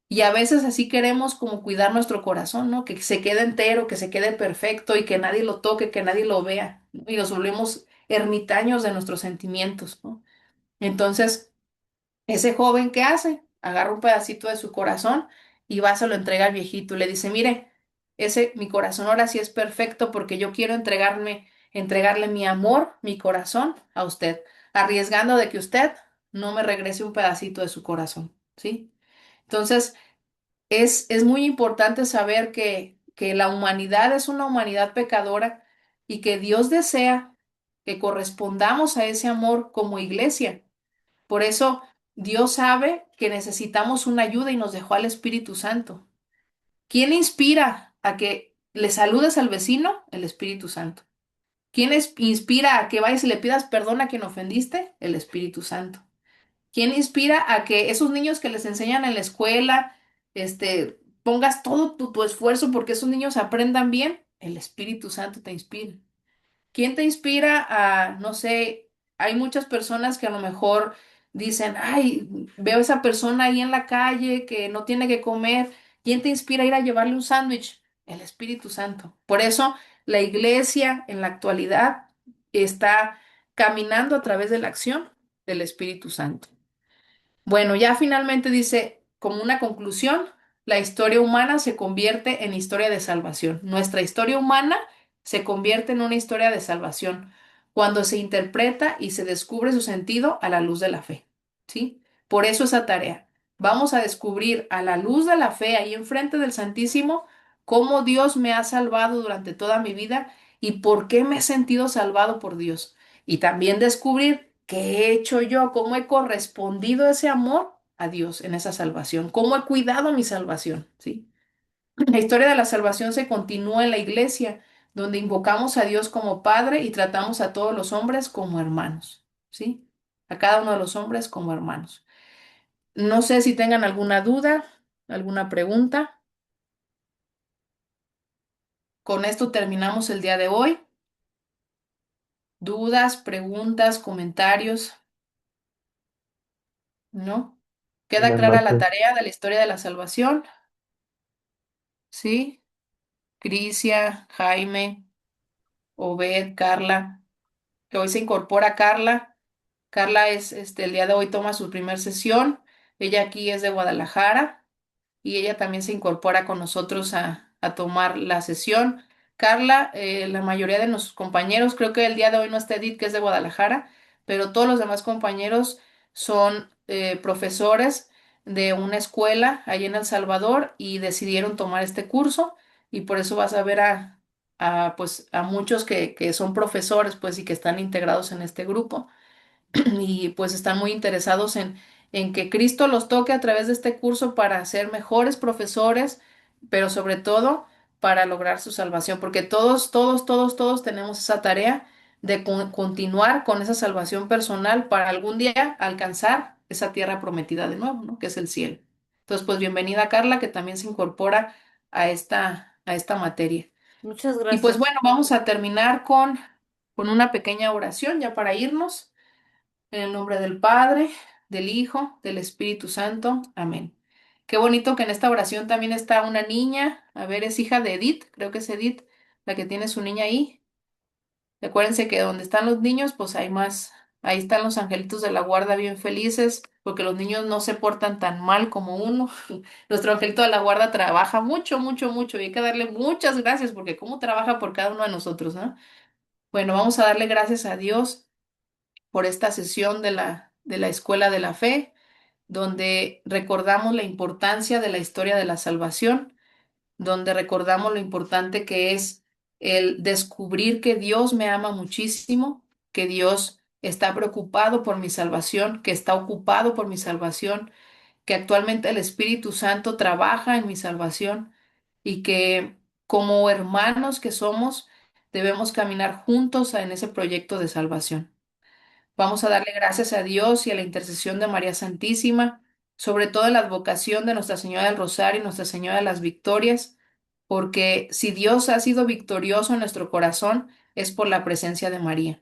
Y a veces así queremos como cuidar nuestro corazón, ¿no? Que se quede entero, que se quede perfecto y que nadie lo toque, que nadie lo vea, ¿no? Y nos volvemos ermitaños de nuestros sentimientos, ¿no? Entonces, ese joven, ¿qué hace? Agarra un pedacito de su corazón y va, se lo entrega al viejito. Y le dice, mire, mi corazón ahora sí es perfecto porque yo quiero entregarle mi amor, mi corazón a usted, arriesgando de que usted no me regrese un pedacito de su corazón, ¿sí? Entonces, es muy importante saber que la humanidad es una humanidad pecadora y que Dios desea que correspondamos a ese amor como iglesia. Por eso Dios sabe que necesitamos una ayuda y nos dejó al Espíritu Santo. ¿Quién inspira a que le saludes al vecino? El Espíritu Santo. ¿Quién inspira a que vayas y le pidas perdón a quien ofendiste? El Espíritu Santo. ¿Quién inspira a que esos niños que les enseñan en la escuela, pongas todo tu esfuerzo porque esos niños aprendan bien? El Espíritu Santo te inspira. ¿Quién te inspira a, no sé, hay muchas personas que a lo mejor dicen, ay, veo a esa persona ahí en la calle que no tiene que comer. ¿Quién te inspira a ir a llevarle un sándwich? El Espíritu Santo. Por eso la iglesia en la actualidad está caminando a través de la acción del Espíritu Santo. Bueno, ya finalmente dice, como una conclusión, la historia humana se convierte en historia de salvación. Nuestra historia humana se convierte en una historia de salvación cuando se interpreta y se descubre su sentido a la luz de la fe, ¿sí? Por eso esa tarea. Vamos a descubrir a la luz de la fe ahí enfrente del Santísimo cómo Dios me ha salvado durante toda mi vida y por qué me he sentido salvado por Dios. Y también descubrir qué he hecho yo, cómo he correspondido ese amor a Dios en esa salvación, cómo he cuidado mi salvación, ¿sí? La historia de la salvación se continúa en la iglesia, donde invocamos a Dios como Padre y tratamos a todos los hombres como hermanos, ¿sí? A cada uno de los hombres como hermanos. No sé si tengan alguna duda, alguna pregunta. Con esto terminamos el día de hoy. ¿Dudas, preguntas, comentarios? ¿No? ¿Queda Buenas clara la noches. tarea de la historia de la salvación? ¿Sí? Crisia, Jaime, Obed, Carla, que hoy se incorpora Carla. Carla es, el día de hoy toma su primer sesión. Ella aquí es de Guadalajara y ella también se incorpora con nosotros a tomar la sesión. Carla, la mayoría de nuestros compañeros, creo que el día de hoy no está Edith, que es de Guadalajara, pero todos los demás compañeros son profesores de una escuela allí en El Salvador y decidieron tomar este curso y por eso vas a ver pues, a muchos que son profesores pues, y que están integrados en este grupo y pues están muy interesados en que Cristo los toque a través de este curso para ser mejores profesores, pero sobre todo para lograr su salvación, porque todos tenemos esa tarea de continuar con esa salvación personal para algún día alcanzar esa tierra prometida de nuevo, ¿no? Que es el cielo. Entonces, pues bienvenida Carla, que también se incorpora a esta materia. Muchas Y pues gracias. bueno, vamos a terminar con una pequeña oración ya para irnos. En el nombre del Padre, del Hijo, del Espíritu Santo. Amén. Qué bonito que en esta oración también está una niña. A ver, es hija de Edith, creo que es Edith, la que tiene su niña ahí. Acuérdense que donde están los niños, pues hay más. Ahí están los angelitos de la guarda bien felices, porque los niños no se portan tan mal como uno. Nuestro angelito de la guarda trabaja mucho, mucho, mucho, y hay que darle muchas gracias, porque cómo trabaja por cada uno de nosotros, ¿no? Bueno, vamos a darle gracias a Dios por esta sesión de la Escuela de la Fe, donde recordamos la importancia de la historia de la salvación, donde recordamos lo importante que es el descubrir que Dios me ama muchísimo, que Dios está preocupado por mi salvación, que está ocupado por mi salvación, que actualmente el Espíritu Santo trabaja en mi salvación y que como hermanos que somos, debemos caminar juntos en ese proyecto de salvación. Vamos a darle gracias a Dios y a la intercesión de María Santísima, sobre todo en la advocación de Nuestra Señora del Rosario y Nuestra Señora de las Victorias, porque si Dios ha sido victorioso en nuestro corazón, es por la presencia de María.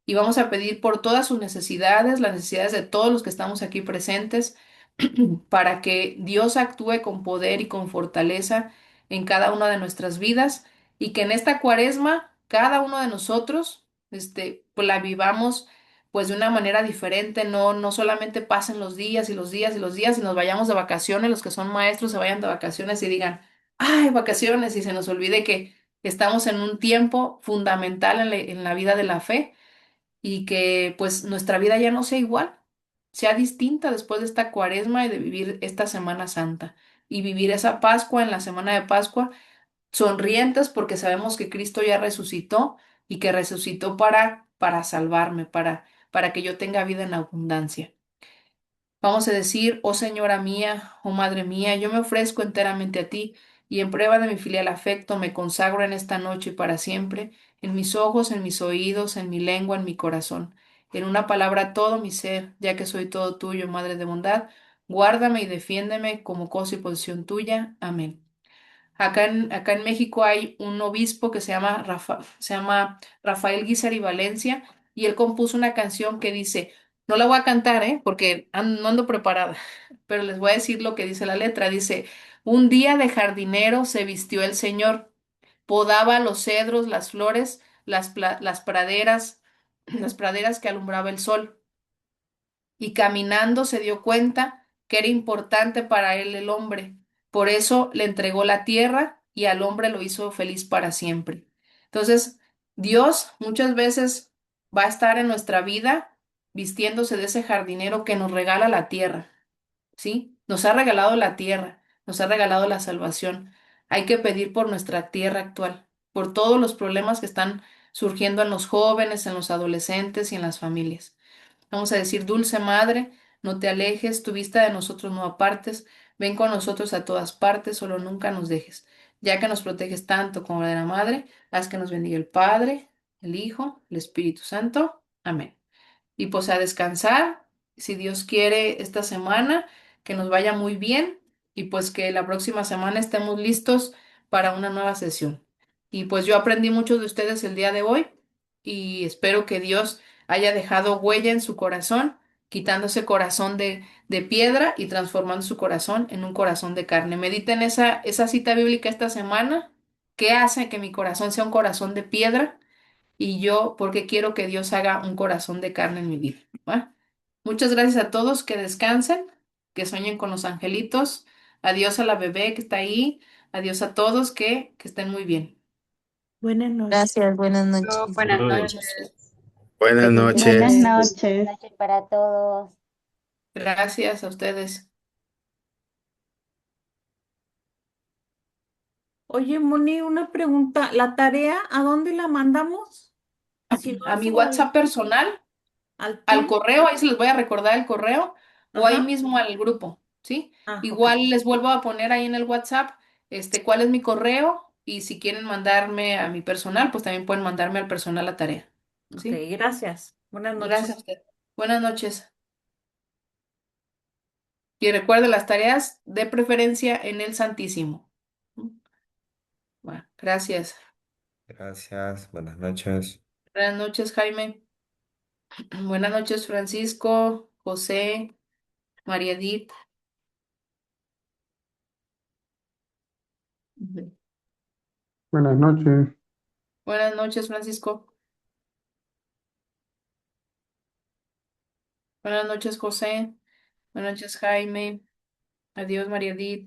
Y vamos a pedir por todas sus necesidades, las necesidades de todos los que estamos aquí presentes, para que Dios actúe con poder y con fortaleza en cada una de nuestras vidas y que en esta cuaresma cada uno de nosotros pues la vivamos pues de una manera diferente, no solamente pasen los días y los días y los días y nos vayamos de vacaciones, los que son maestros se vayan de vacaciones y digan, ay, vacaciones y se nos olvide que estamos en un tiempo fundamental en la vida de la fe y que pues nuestra vida ya no sea igual, sea distinta después de esta cuaresma y de vivir esta Semana Santa y vivir esa Pascua en la semana de Pascua sonrientes porque sabemos que Cristo ya resucitó y que resucitó para salvarme, para que yo tenga vida en abundancia. Vamos a decir, oh Señora mía, oh Madre mía, yo me ofrezco enteramente a ti y en prueba de mi filial afecto me consagro en esta noche y para siempre, en mis ojos, en mis oídos, en mi lengua, en mi corazón, en una palabra todo mi ser, ya que soy todo tuyo, Madre de bondad, guárdame y defiéndeme como cosa y posición tuya. Amén. Acá en México hay un obispo que se llama Rafael Guizar y Valencia y él compuso una canción que dice, no la voy a cantar, porque no ando preparada, pero les voy a decir lo que dice la letra. Dice, un día de jardinero se vistió el Señor, podaba los cedros, las flores, las praderas, las praderas que alumbraba el sol y caminando se dio cuenta que era importante para él el hombre. Por eso le entregó la tierra y al hombre lo hizo feliz para siempre. Entonces, Dios muchas veces va a estar en nuestra vida vistiéndose de ese jardinero que nos regala la tierra, ¿sí? Nos ha regalado la tierra, nos ha regalado la salvación. Hay que pedir por nuestra tierra actual, por todos los problemas que están surgiendo en los jóvenes, en los adolescentes y en las familias. Vamos a decir, dulce madre, no te alejes, tu vista de nosotros no apartes, ven con nosotros a todas partes, solo nunca nos dejes. Ya que nos proteges tanto como de la madre, haz que nos bendiga el Padre, el Hijo, el Espíritu Santo. Amén. Y pues a descansar, si Dios quiere, esta semana, que nos vaya muy bien y pues que la próxima semana estemos listos para una nueva sesión. Y pues yo aprendí mucho de ustedes el día de hoy y espero que Dios haya dejado huella en su corazón, quitando ese corazón de piedra y transformando su corazón en un corazón de carne. Mediten esa cita bíblica esta semana. ¿Qué hace que mi corazón sea un corazón de piedra? Y yo, porque quiero que Dios haga un corazón de carne en mi vida. ¿Va? Muchas gracias a todos, que descansen, que sueñen con los angelitos. Adiós a la bebé que está ahí. Adiós a todos, que estén muy bien. Buenas noches. Gracias, buenas noches. Buenas Buenas Saludos. noches. Buenas Felices Buenas noches. noches. noches. Noches para todos. Gracias a ustedes. Oye, Moni, una pregunta. ¿La tarea a dónde la mandamos? Si no A es mi WhatsApp personal, al al tuyo. correo, ahí se les voy a recordar el correo, o ahí Ajá. mismo al grupo, ¿sí? Ok. Igual les vuelvo a poner ahí en el WhatsApp, cuál es mi correo, y si quieren mandarme a mi personal, pues también pueden mandarme al personal la tarea, Ok, ¿sí? gracias. Buenas Gracias a noches. usted. Buenas noches. Y recuerde las tareas de preferencia en el Santísimo. Bueno, gracias. Gracias. Buenas noches. Buenas noches, Jaime. Buenas noches, Francisco, José, María Edith. Ujú. Buenas noches. Buenas noches, Francisco. Buenas noches, José. Buenas noches, Jaime. Adiós, María Edith.